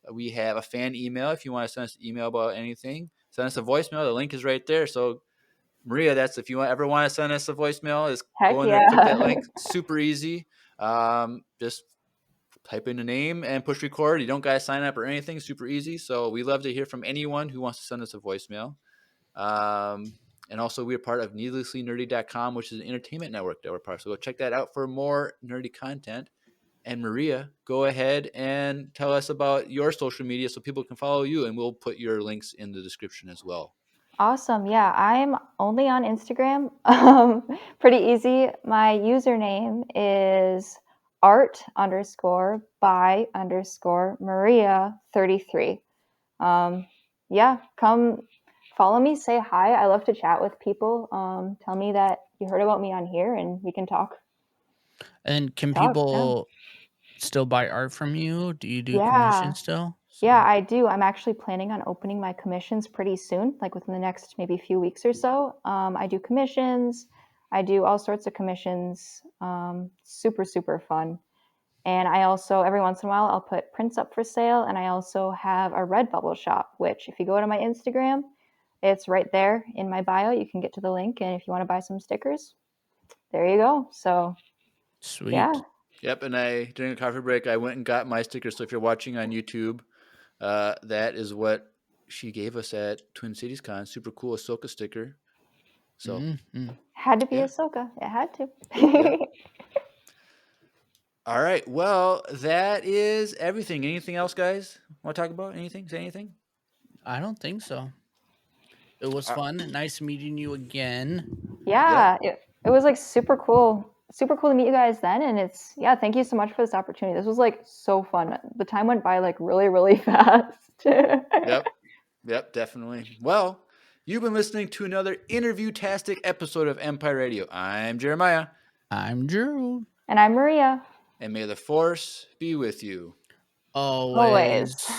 We have a fan email if you want to send us an email about anything. Send us a voicemail. The link is right there. So Maria, that's if you ever want to send us a voicemail, is Heck go in there, click that yeah. link. Super easy. Just type in a name and push record. You don't got to sign up or anything. Super easy. So we love to hear from anyone who wants to send us a voicemail. And also, we're part of needlesslynerdy.com, which is an entertainment network that we're part of. So go check that out for more nerdy content. And Maria, go ahead and tell us about your social media so people can follow you, and we'll put your links in the description as well. Awesome. Yeah, I'm only on Instagram. Pretty easy. My username is art_by_Maria33. Yeah, come follow me, say hi. I love to chat with people. Tell me that you heard about me on here and we can talk. And can Yeah. people still buy art from you? Do you do Yeah. commissions still? Yeah, I do. I'm actually planning on opening my commissions pretty soon, like within the next maybe few weeks or so. I do commissions. I do all sorts of commissions. Super, super fun. And I also, every once in a while, I'll put prints up for sale. And I also have a Redbubble shop, which if you go to my Instagram, it's right there in my bio. You can get to the link. And if you want to buy some stickers, there you go. So, Sweet. yeah. Yep, and during a coffee break, I went and got my sticker. So if you're watching on YouTube, that is what she gave us at Twin Cities Con. Super cool Ahsoka sticker. So Had to be yeah. Ahsoka. It had to. Yeah. All right. Well, that is everything. Anything else, guys? Want to talk about anything? Say anything? I don't think so. It was fun. Nice meeting you again. Yeah, it was like super cool to meet you guys then. And it's, yeah, thank you so much for this opportunity. This was like so fun. The time went by like really, really fast. Yep, definitely. Well, you've been listening to another interview-tastic episode of Empire Radio. I'm Jeremiah. I'm Drew. And I'm Maria. And may the Force be with you. Always.